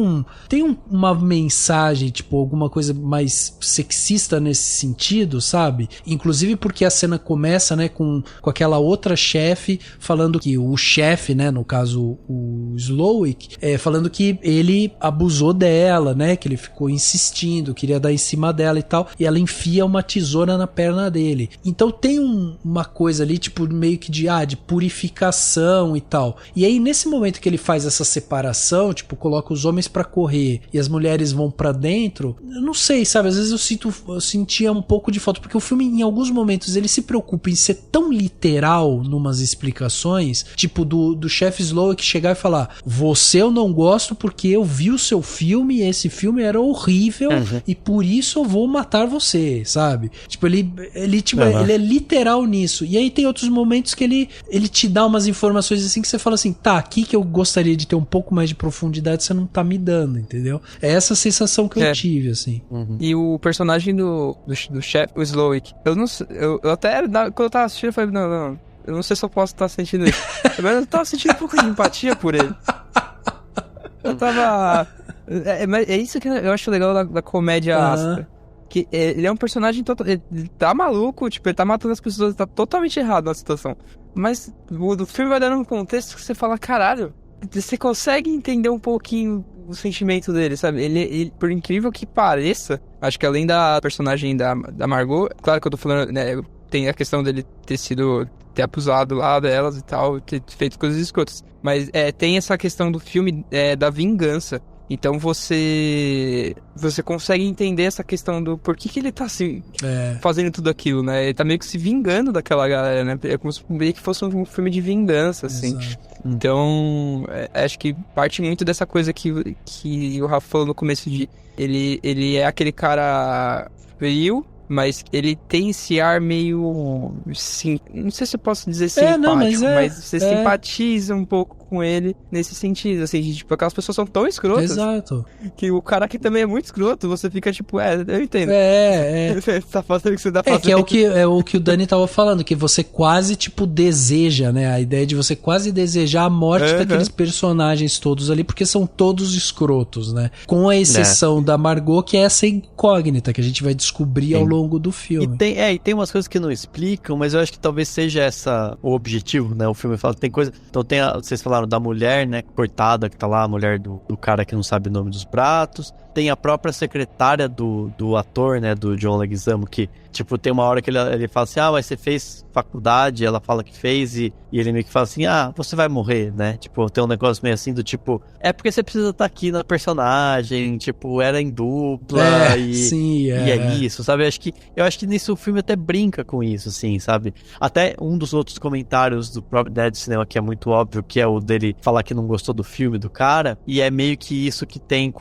A: uma mensagem, tipo, alguma coisa mais sexista nesse sentido, sabe? Inclusive porque a cena começa, né, com aquela outra chefe falando que o chefe, né, no caso o Slowik, falando que ele abusou dela, né, que ele ficou insistindo, queria dar em cima dela e tal, e ela enfia uma tesoura na perna dele. Então tem uma coisa ali, tipo, meio que de purificação e tal. E aí nesse momento que ele faz essa separação, tipo, coloca os homens pra correr e as mulheres vão pra dentro, eu não sei, sabe, às vezes eu sentia um pouco de falta, porque o filme em alguns momentos ele se preocupa em ser tão literal numas explicações, tipo do chefe Slowik chegar e falar, você eu não gosto porque eu vi o seu filme e esse filme era horrível e por isso eu vou matar você, sabe? Tipo, ele é literal nisso. E aí tem outros momentos que ele te dá umas informações assim que você fala assim, tá, aqui que eu gostaria de ter um pouco mais de profundidade, você não tá me dando, entendeu? É essa sensação que eu tive, assim.
B: E o personagem do chefe, o Slowik, eu até, quando eu tava assistindo, eu falei, não, eu não sei se eu posso estar sentindo isso. Mas eu tava sentindo um pouco de empatia por ele. Eu tava... É isso que eu acho legal da comédia áspera. Que ele é um personagem ele tá maluco, tipo, ele tá matando as pessoas, tá totalmente errado na situação. Mas o filme vai dando um contexto que você fala, caralho, você consegue entender um pouquinho o sentimento dele, sabe? Ele, por incrível que pareça, acho que além da personagem da Margot, claro que eu tô falando, né, tem a questão dele ter abusado lá delas e tal, ter feito coisas escrotas. Mas tem essa questão do filme da vingança. Então você consegue entender essa questão do por que ele tá assim, fazendo tudo aquilo, né? Ele tá meio que se vingando daquela galera, né? É como se meio que fosse um filme de vingança, assim.
A: Exato.
B: Então, acho que parte muito dessa coisa que o Rafa falou no começo de... Ele é aquele cara frio, mas ele tem esse ar meio... Sim, não sei se eu posso dizer simpático, mas você simpatiza um pouco com ele nesse sentido, assim, de, tipo, aquelas pessoas são tão escrotas.
A: Exato.
B: Que o cara aqui também é muito escroto, você fica tipo, eu entendo. Você tá fazendo o que você tá fazendo.
A: Que é o que o Dani tava falando, que você quase, tipo, deseja, né? A ideia de você quase desejar a morte daqueles personagens todos ali, porque são todos escrotos, né? Com a exceção da Margot, que é essa incógnita que a gente vai descobrir ao longo do filme.
C: E tem umas coisas que não explicam, mas eu acho que talvez seja o objetivo, né? O filme fala, tem coisa... Então vocês falaram da mulher, né, coitada, que tá lá, a mulher do cara que não sabe o nome dos pratos. Tem a própria secretária do ator, né, do John Leguizamo, que, tipo, tem uma hora que ele fala assim, mas você fez faculdade, ela fala que fez, e ele meio que fala assim, você vai morrer, né, tipo, tem um negócio meio assim do tipo, é porque você precisa estar aqui na personagem, tipo, era em dupla, e é isso, sabe, eu acho que nisso o filme até brinca com isso, assim, sabe, até um dos outros comentários do próprio Dead Cinema, que é muito óbvio, que é o dele falar que não gostou do filme do cara, e é meio que isso que tem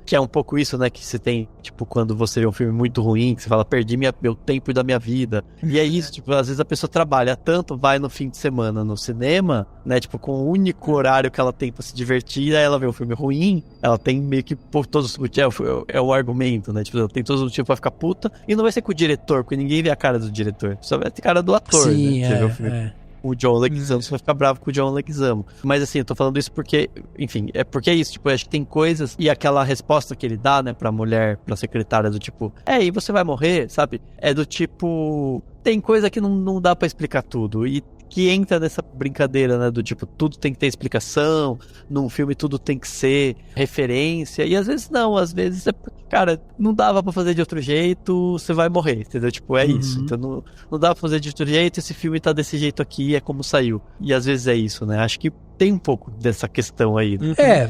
C: que é um pouco isso, né, que você tem, tipo, quando você vê um filme muito ruim, que você fala, perdi meu tempo da minha vida. E é isso, tipo, às vezes a pessoa trabalha tanto, vai no fim de semana no cinema, né, tipo, com o único horário que ela tem pra se divertir, aí ela vê um filme ruim, ela tem meio que por todos os motivos, é o argumento, né, tipo, ela tem todos os motivos pra ficar puta, e não vai ser com o diretor, porque ninguém vê a cara do diretor, só vai ter cara do ator,
A: sim,
C: né, você vê o filme. O John Leguizamo, você vai ficar bravo com o John Leguizamo. Mas assim, eu tô falando isso porque, enfim, é porque é isso, tipo, eu acho que tem coisas, e aquela resposta que ele dá, né, pra mulher, pra secretária, do tipo, e você vai morrer, sabe? É do tipo, tem coisa que não dá pra explicar tudo, e que entra nessa brincadeira, né, do tipo, tudo tem que ter explicação, num filme tudo tem que ser referência, e às vezes não, às vezes cara, não dava pra fazer de outro jeito, você vai morrer, entendeu? Tipo, é isso, então não dá pra fazer de outro jeito, esse filme tá desse jeito aqui, é como saiu, e às vezes é isso, né, acho que tem um pouco dessa questão aí.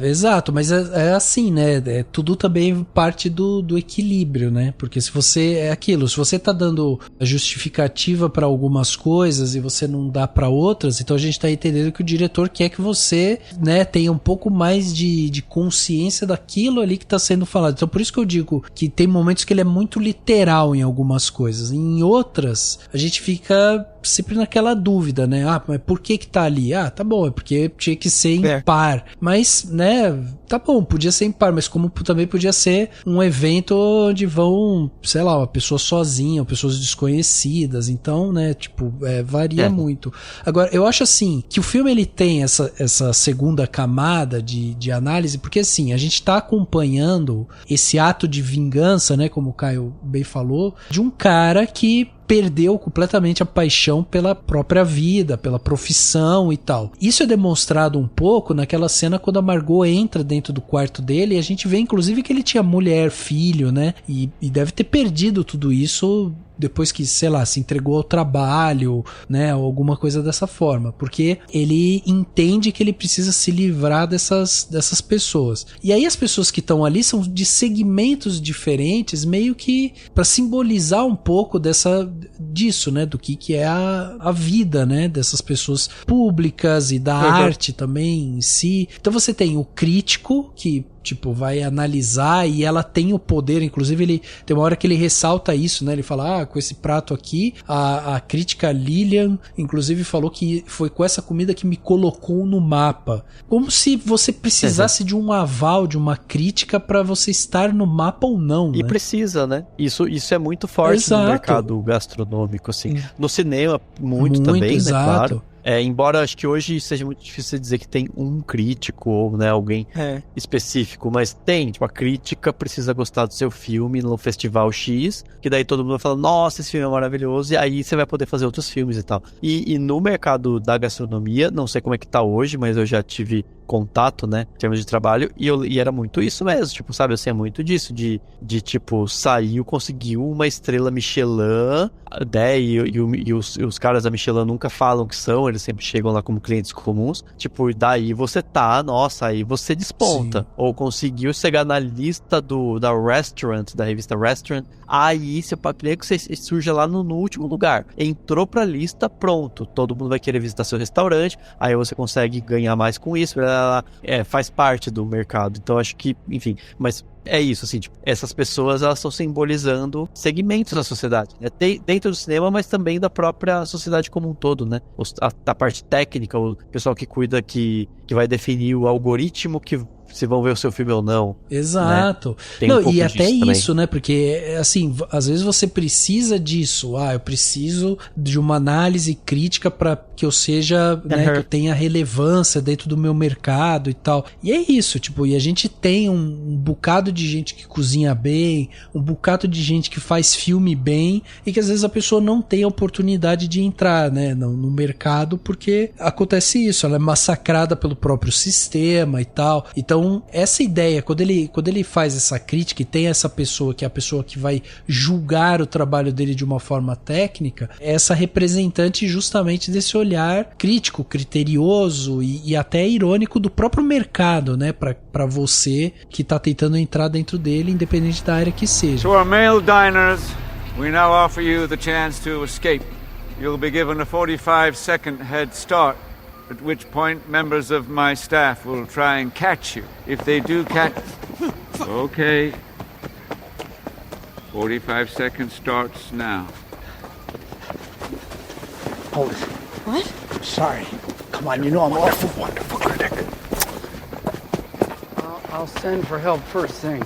A: Exato, mas é assim, né? Tudo também parte do equilíbrio, né? Porque se você se você tá dando a justificativa pra algumas coisas e você não dá pra outras, então a gente tá entendendo que o diretor quer que você, né, tenha um pouco mais de consciência daquilo ali que tá sendo falado. Então por isso que eu digo que tem momentos que ele é muito literal em algumas coisas. Em outras, a gente fica sempre naquela dúvida, né? Mas por que tá ali? Tá bom, é porque tinha que ser impar. Mas, né, tá bom, podia ser impar, mas como também podia ser um evento onde vão, sei lá, uma pessoa sozinha, pessoas desconhecidas, então, né, tipo, varia muito. Agora, eu acho assim, que o filme ele tem essa segunda camada de análise, porque assim, a gente tá acompanhando esse ato de vingança, né, como o Caio bem falou, de um cara que perdeu completamente a paixão pela própria vida, pela profissão e tal. Isso é demonstrado um pouco naquela cena quando a Margot entra dentro do quarto dele e a gente vê inclusive que ele tinha mulher, filho, né? E deve ter perdido tudo isso depois que, sei lá, se entregou ao trabalho, né, ou alguma coisa dessa forma, porque ele entende que ele precisa se livrar dessas pessoas. E aí as pessoas que estão ali são de segmentos diferentes, meio que para simbolizar um pouco disso, né, do que é a vida, né, dessas pessoas públicas e da arte também em si. Então você tem o crítico que tipo, vai analisar e ela tem o poder, inclusive ele tem uma hora que ele ressalta isso, né, ele fala, com esse prato aqui, a crítica Lilian, inclusive falou que foi com essa comida que me colocou no mapa, como se você precisasse de um aval, de uma crítica pra você estar no mapa ou não,
C: e
A: né?
C: Precisa, né, isso é muito forte no mercado gastronômico, assim, no cinema muito também, né, claro. Embora acho que hoje seja muito difícil dizer que tem um crítico ou, né, alguém específico, mas tem, tipo, a crítica precisa gostar do seu filme no Festival X, que daí todo mundo vai falar, nossa, esse filme é maravilhoso, e aí você vai poder fazer outros filmes e tal. E no mercado da gastronomia, não sei como é que tá hoje, mas eu já tive contato, né, em termos de trabalho, e era muito isso mesmo, tipo, sabe, assim, é muito disso, de tipo, saiu, conseguiu uma estrela Michelin, né, e os caras da Michelin nunca falam que são, eles sempre chegam lá como clientes comuns, tipo, e daí você nossa, aí você desponta. Sim. Ou conseguiu chegar na lista da revista Restaurant, aí seu papel que você surge lá no último lugar. Entrou pra lista, pronto, todo mundo vai querer visitar seu restaurante, aí você consegue ganhar mais com isso, faz parte do mercado. Então acho que, enfim, mas é isso, assim, tipo, essas pessoas, elas estão simbolizando segmentos da sociedade, né? Dentro do cinema, mas também da própria sociedade como um todo, né? A parte técnica, o pessoal que cuida, que vai definir o algoritmo que se vão ver o seu filme ou não.
A: Exato.
C: Né?
A: Não, e até isso, também, né? Porque, assim, às vezes você precisa disso. Eu preciso de uma análise crítica para que eu seja, né, que eu tenha relevância dentro do meu mercado e tal. E é isso, tipo, e a gente tem um bocado de gente que cozinha bem, um bocado de gente que faz filme bem, e que às vezes a pessoa não tem a oportunidade de entrar, né, no mercado, porque acontece isso, ela é massacrada pelo próprio sistema e tal. Então, essa ideia, quando ele faz essa crítica e tem essa pessoa que é a pessoa que vai julgar o trabalho dele de uma forma técnica, é essa representante justamente desse olhar crítico, criterioso e até irônico do próprio mercado, né, para você que tá tentando entrar dentro dele, independente da área que seja.
G: To our male diners, we now offer you the chance to escape. You'll be given a 45-second head start, at which point members of my staff will try and catch you. If they do catch... Okay. 45 seconds starts now.
E: Hold it.
F: What?
E: Sorry. Come on, you know I'm a wonderful critic.
I: I'll send for help first thing.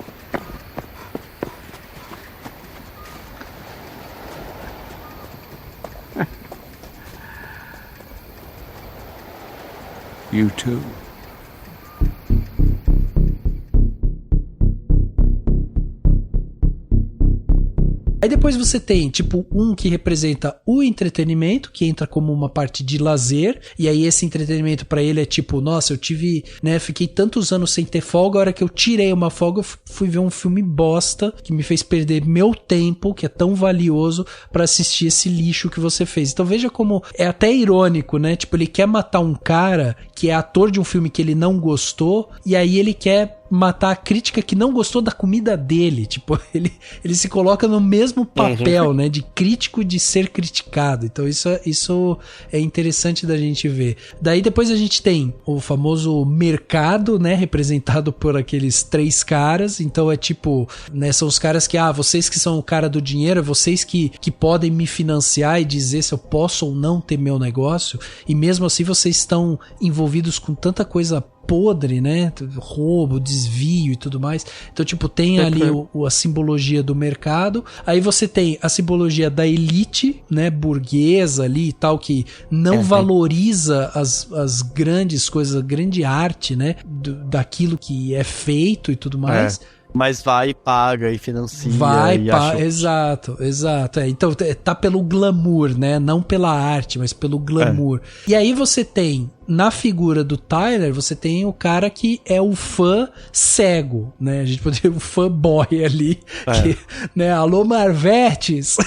G: You too.
A: Aí depois você tem, tipo, um que representa o entretenimento, que entra como uma parte de lazer, e aí esse entretenimento pra ele é tipo, nossa, eu tive, né, fiquei tantos anos sem ter folga, a hora que eu tirei uma folga, eu fui ver um filme bosta, que me fez perder meu tempo, que é tão valioso, pra assistir esse lixo que você fez. Então veja como é até irônico, né, tipo, ele quer matar um cara que é ator de um filme que ele não gostou, e aí ele quer matar a crítica que não gostou da comida dele. Tipo, ele se coloca no mesmo papel, né, de crítico de ser criticado. Então isso é interessante da gente ver. Daí depois a gente tem o famoso mercado, né, representado por aqueles três caras. Então é tipo, né, são os caras que, vocês que são o cara do dinheiro, vocês que podem me financiar e dizer se eu posso ou não ter meu negócio, e mesmo assim vocês estão envolvidos com tanta coisa podre, né, roubo, desvio e tudo mais. Então, tipo, tem ali a simbologia do mercado, aí você tem a simbologia da elite, né, burguesa ali e tal, que não valoriza as grandes coisas, a grande arte, né, daquilo que é feito e tudo mais.
C: Mas vai e paga e financia.
A: Exato. Então tá pelo glamour, né? Não pela arte, mas pelo glamour. E aí você tem, na figura do Tyler, você tem o cara que é o fã cego, né? A gente pode ter o fã boy ali, que, né? Alô, Marvetes!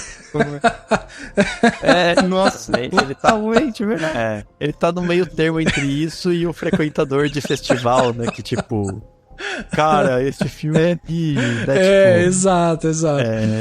C: Nossa, ele tá muito, verdade. Ele tá no meio termo entre isso e o frequentador de festival, né? Que tipo... Cara, esse filme é de... Né,
A: exato.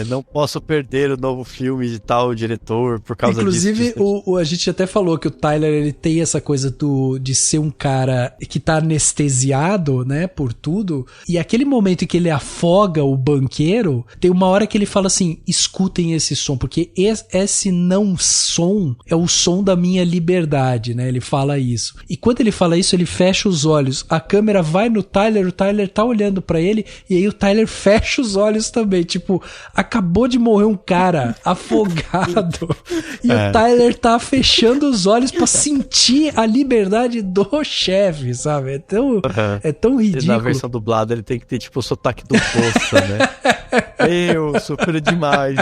C: Não posso perder o novo filme de tal diretor por causa
A: Inclusive,
C: disso.
A: a gente até falou que o Tyler, ele tem essa coisa de ser um cara que tá anestesiado, né, por tudo. E aquele momento em que ele afoga o banqueiro, tem uma hora que ele fala assim, escutem esse som, porque esse não som é o som da minha liberdade, né, ele fala isso. E quando ele fala isso, ele fecha os olhos. A câmera vai no Tyler, o Tyler tá olhando pra ele, e aí o Tyler fecha os olhos também, tipo, acabou de morrer um cara afogado e o Tyler tá fechando os olhos pra sentir a liberdade do chefe, sabe? É tão ridículo.
C: E na versão dublada ele tem que ter tipo o sotaque do Poça, né? Meu, super demais.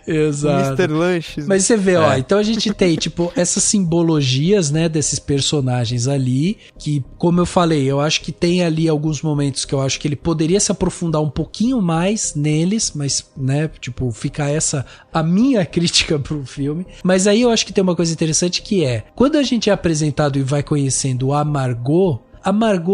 A: Exato.
C: Mr. Lanches.
A: Mas você vê, ó, então a gente tem, tipo, essas simbologias, né, desses personagens ali, que, como eu falei, eu acho que tem ali alguns momentos que eu acho que ele poderia se aprofundar um pouquinho mais neles, mas, né, tipo, fica essa a minha crítica pro filme. Mas aí eu acho que tem uma coisa interessante que é, quando a gente é apresentado e vai conhecendo a Margot,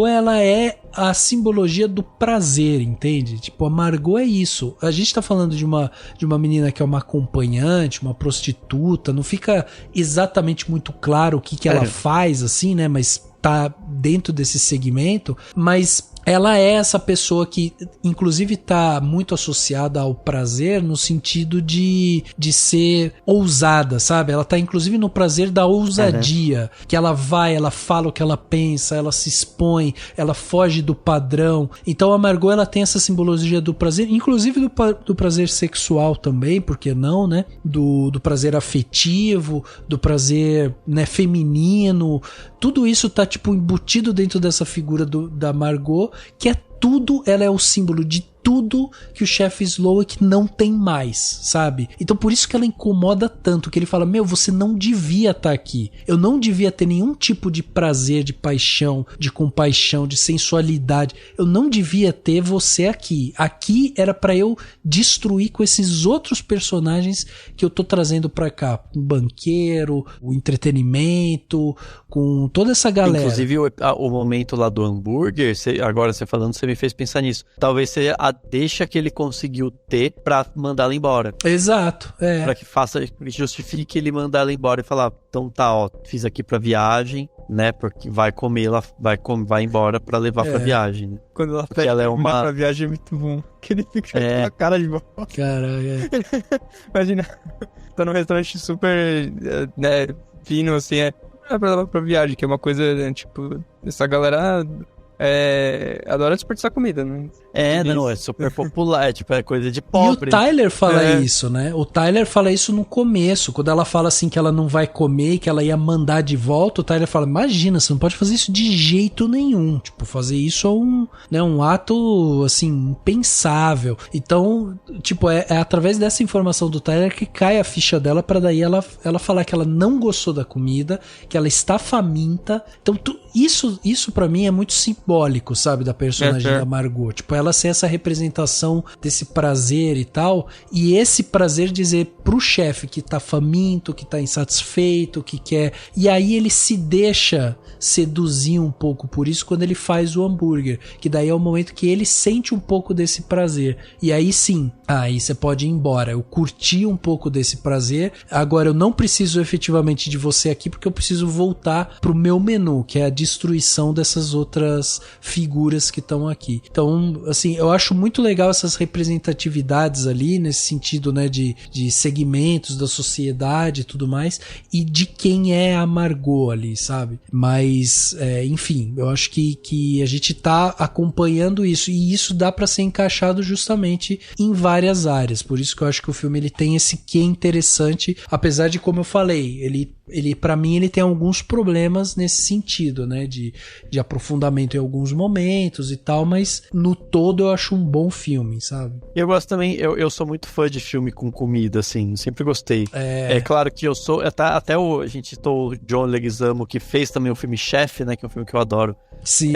A: ela é a simbologia do prazer, entende? Tipo, a Margot é isso. A gente tá falando de uma menina que é uma acompanhante, uma prostituta, não fica exatamente muito claro o que ela faz, assim, né? Mas tá dentro desse segmento, mas ela é essa pessoa que, inclusive, tá muito associada ao prazer no sentido de ser ousada, sabe? Ela tá, inclusive, no prazer da ousadia, que ela vai, ela fala o que ela pensa, ela se expõe, ela foge do padrão. Então, a Margot, ela tem essa simbologia do prazer, inclusive do prazer sexual também, por que não, né? Do prazer afetivo, do prazer, né, feminino. Tudo isso tá, tipo, embutido dentro dessa figura da Margot, que é tudo, ela é o símbolo de tudo que o chefe Slowik não tem mais, sabe? Então por isso que ela incomoda tanto, que ele fala, meu, você não devia estar aqui. Eu não devia ter nenhum tipo de prazer, de paixão, de compaixão, de sensualidade. Eu não devia ter você aqui. Aqui era pra eu destruir com esses outros personagens que eu tô trazendo pra cá. O banqueiro, o entretenimento, com toda essa galera.
C: Inclusive o momento lá do hambúrguer, agora você falando, você me fez pensar nisso. Talvez seja a deixa que ele conseguiu ter pra mandar ela embora.
A: Exato, é.
C: Pra que justifique ele mandar ela embora e falar, então tá, ó, fiz aqui pra viagem, né, porque vai comer, ela vai embora pra levar pra viagem, né?
B: Quando ela
C: pega ela é uma
B: pra viagem é muito bom. Que ele fica com a cara de bosta.
A: Caralho,
B: Imagina, tá num restaurante super, né, fino, assim, pra levar pra viagem, que é uma coisa, né, tipo, essa galera adora desperdiçar comida, né?
C: Não, é super popular, é coisa de pobre.
A: E o Tyler fala isso, né? O Tyler fala isso no começo, quando ela fala assim que ela não vai comer e que ela ia mandar de volta, o Tyler fala, imagina, você não pode fazer isso de jeito nenhum, tipo, fazer isso é um ato, assim, impensável. Então, tipo, é através dessa informação do Tyler que cai a ficha dela pra daí ela falar que ela não gostou da comida, que ela está faminta. Então, isso pra mim é muito simbólico, sabe, da personagem da Margot. Tipo, ela ser essa representação desse prazer e tal, e esse prazer dizer pro chefe que tá faminto, que tá insatisfeito, que quer... E aí ele se deixa seduzir um pouco por isso quando ele faz o hambúrguer, que daí é o momento que ele sente um pouco desse prazer. E aí sim, aí você pode ir embora. Eu curti um pouco desse prazer, agora eu não preciso efetivamente de você aqui porque eu preciso voltar pro meu menu, que é a destruição dessas outras figuras que estão aqui. Então, assim, eu acho muito legal essas representatividades ali, nesse sentido, né, de segmentos da sociedade e tudo mais, e de quem é a Margot ali, sabe? Mas, enfim, eu acho que a gente tá acompanhando isso, e isso dá pra ser encaixado justamente em várias áreas, por isso que eu acho que o filme ele tem esse quê interessante, apesar de, como eu falei, ele para mim ele tem alguns problemas nesse sentido, né, de aprofundamento em alguns momentos e tal, mas no todo eu acho um bom filme, sabe?
C: Eu gosto também, eu sou muito fã de filme com comida, assim, sempre gostei. É claro que eu sou, até a gente citou o John Leguizamo, que fez também o filme Chef, né, que é um filme que eu adoro.
A: Sim.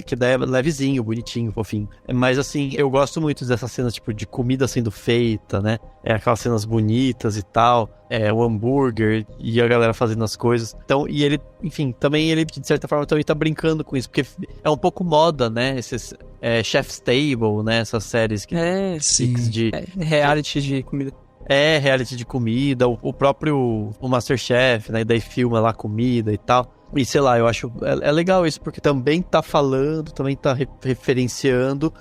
C: Que daí é levezinho, bonitinho, fofinho. Mas assim, eu gosto muito dessas cenas, tipo, de comida sendo feita, né? Aquelas cenas bonitas e tal. O hambúrguer e a galera fazendo as coisas. Então, e ele, enfim, também ele, de certa forma, também tá brincando com isso, porque é um pouco moda, né? Esses Chef's Table, né? Essas séries que de
B: reality de comida.
C: Reality de comida, o próprio Masterchef, né? E daí filma lá comida e tal. E sei lá, eu acho legal isso, porque também tá falando, também tá referenciando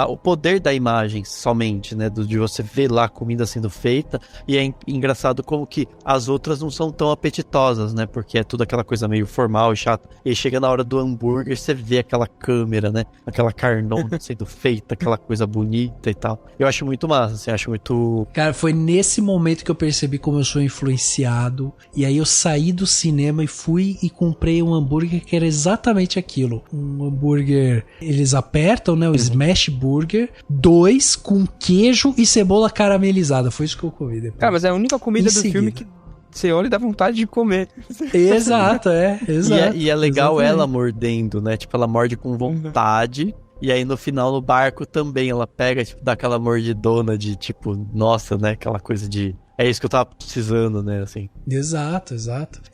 C: o poder da imagem somente, né, de você ver lá a comida sendo feita, e é engraçado como que as outras não são tão apetitosas, né, porque é tudo aquela coisa meio formal e chata, e aí chega na hora do hambúrguer, você vê aquela câmera, né, aquela carnona sendo feita, aquela coisa bonita e tal. Eu acho muito massa, assim, acho muito...
A: Cara, foi nesse momento que eu percebi como eu sou influenciado, e aí eu saí do cinema e fui e com comprei um hambúrguer que era exatamente aquilo. Um hambúrguer, eles apertam, né? O Smash Burger, 2 com queijo e cebola caramelizada. Foi isso que eu comi depois.
B: Cara, mas é a única comida do filme que você olha e dá vontade de comer.
A: Exato, exato.
C: E é legal
A: exatamente.
C: ela mordendo, né? Tipo, ela morde com vontade. E aí no final, no barco também, ela pega, tipo, dá aquela mordidona de, tipo, nossa, né? Aquela coisa de... É isso que eu tava precisando, né, assim.
A: Exato.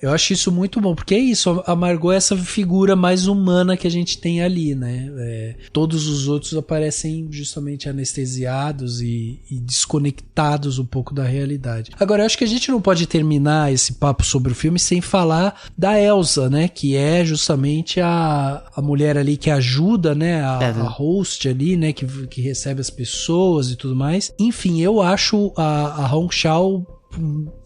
A: Eu acho isso muito bom, porque é isso, a Margot é essa figura mais humana que a gente tem ali, né? Todos os outros aparecem justamente anestesiados e desconectados um pouco da realidade. Agora, eu acho que a gente não pode terminar esse papo sobre o filme sem falar da Elsa, né? Que é justamente a mulher ali que ajuda, né? A host ali, né? Que recebe as pessoas e tudo mais. Enfim, eu acho a Hong Chau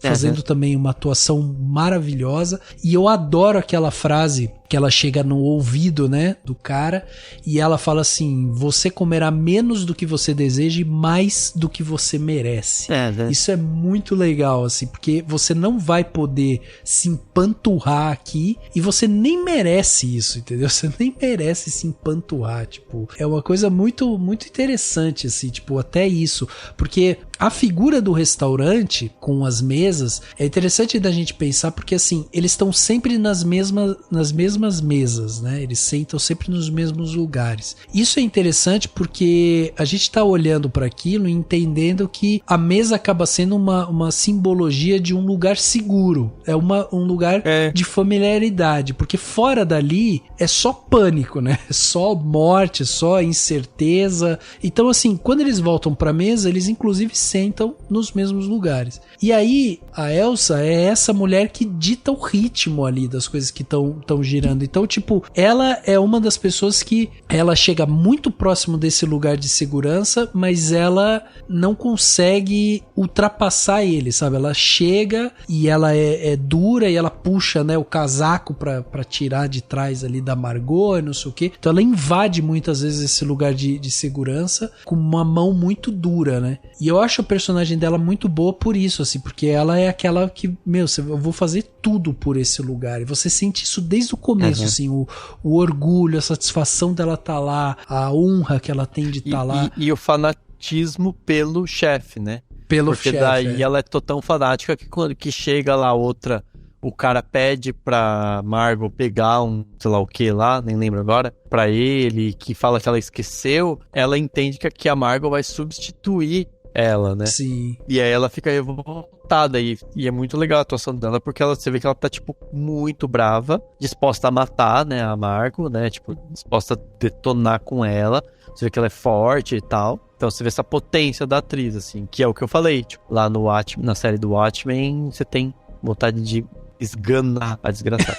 A: fazendo também uma atuação maravilhosa, e eu adoro aquela frase que ela chega no ouvido, né, do cara, e ela fala assim: você comerá menos do que você deseja e mais do que você merece. Isso é muito legal, assim, porque você não vai poder se empanturrar aqui, e você nem merece isso, entendeu? Você nem merece se empanturrar, tipo, é uma coisa muito, muito interessante, assim, tipo, até isso, porque a figura do restaurante com as mesas é interessante da gente pensar, porque assim, eles estão sempre nas mesmas mesas, né? Eles sentam sempre nos mesmos lugares. Isso é interessante porque a gente tá olhando para aquilo e entendendo que a mesa acaba sendo uma simbologia de um lugar seguro. É um lugar de familiaridade, porque fora dali é só pânico, né? É só morte, é só incerteza. Então assim, quando eles voltam pra mesa, eles inclusive sentam nos mesmos lugares. E aí, a Elsa é essa mulher que dita o ritmo ali das coisas que estão girando. Então, tipo, ela é uma das pessoas que ela chega muito próximo desse lugar de segurança, mas ela não consegue ultrapassar ele, sabe? Ela chega e ela é dura e ela puxa, né, o casaco pra tirar de trás ali da Margot e não sei o quê. Então ela invade muitas vezes esse lugar de segurança com uma mão muito dura, né? E eu acho a personagem dela muito boa por isso, assim, porque ela é aquela que, meu, eu vou fazer tudo por esse lugar. E você sente isso desde o começo, assim, o orgulho, a satisfação dela estar lá, a honra que ela tem de estar lá.
C: E o fanatismo pelo chefe, né?
A: Porque
C: daí ela é tão fanática que quando que chega lá outra, o cara pede pra Margot pegar um, sei lá o que lá, nem lembro agora, pra ele, que fala que ela esqueceu, ela entende que a Margot vai substituir ela, né?
A: Sim.
C: E aí ela fica revoltada e é muito legal a atuação dela, porque você vê que ela tá, tipo, muito brava, disposta a matar, né, a Margot, né, tipo, disposta a detonar com ela. Você vê que ela é forte e tal. Então você vê essa potência da atriz, assim, que é o que eu falei, tipo, lá no Watchmen, na série do Watchmen, você tem vontade de esganar a desgraçada.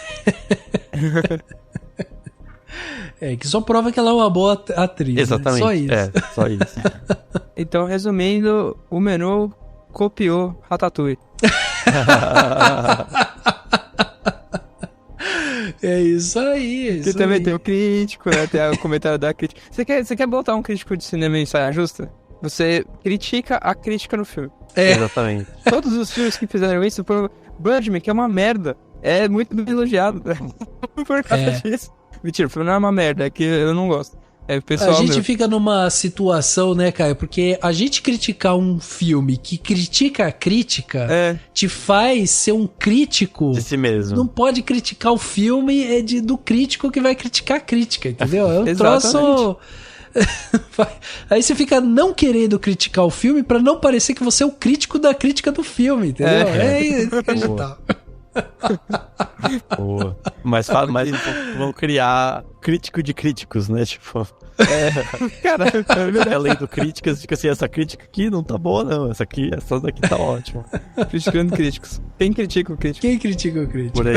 A: Que só prova que ela é uma boa atriz.
C: Exatamente.
A: Né?
C: Só isso.
B: Então, resumindo, o menu copiou Ratatouille.
A: É isso aí.
B: Que também tem o crítico, né? Tem o comentário da crítica. Você quer botar um crítico de cinema em saia justa? Você critica a crítica no filme.
C: Exatamente.
B: Todos os filmes que fizeram isso, Birdman, que é uma merda, é muito bem elogiado. Por causa disso. Mentira, o filme não é uma merda, é que eu não gosto. É pessoal
A: a gente
B: meu.
A: fica numa situação, né, Caio? Porque a gente criticar um filme que critica a crítica te faz ser um crítico
C: de si mesmo.
A: Não pode criticar o filme do crítico que vai criticar a crítica, entendeu? É um troço... Aí você fica não querendo criticar o filme pra não parecer que você é o crítico da crítica do filme, entendeu? É inacreditável.
C: Boa. Mas vão criar crítico de críticos, né? Tipo, cara, além do críticas, fica assim, essa crítica aqui não tá boa, não. Essa daqui tá ótima.
B: Criticando críticos. Quem critica o crítico?
A: Quem critica o crítico?
C: Por aí.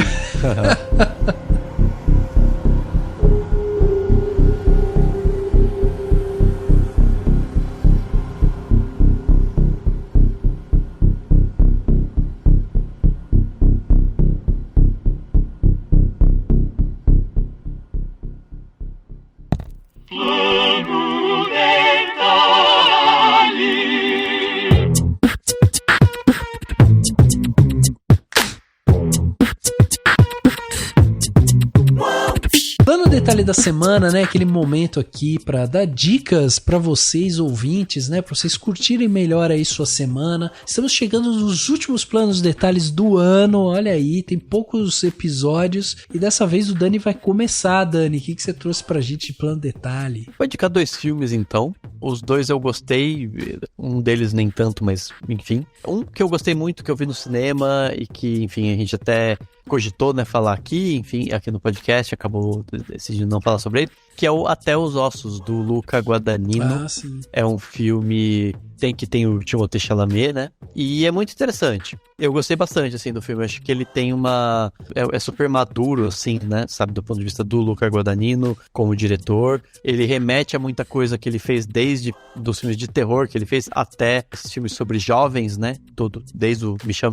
A: detalhe da semana, né? Aquele momento aqui para dar dicas para vocês ouvintes, né? Para vocês curtirem melhor aí sua semana. Estamos chegando nos últimos planos detalhes do ano. Olha aí, tem poucos episódios e dessa vez o Dani vai começar. Dani, o que você trouxe pra gente de plano detalhe?
C: Vou indicar 2 filmes então. Os 2 eu gostei, um deles nem tanto, mas enfim. Um que eu gostei muito, que eu vi no cinema e que, enfim, a gente até cogitou, né, falar aqui, enfim, aqui no podcast, acabou decidindo não falar sobre ele, que é o Até os Ossos, do Luca Guadagnino.
A: Ah, sim.
C: É um filme que tem o Timothée Chalamet, né? E é muito interessante. Eu gostei bastante, assim, do filme. Acho que ele tem uma... É super maduro, assim, né? Sabe, do ponto de vista do Luca Guadagnino como diretor. Ele remete a muita coisa que ele fez desde dos filmes de terror que ele fez até esses filmes sobre jovens, né? Desde o Me Chame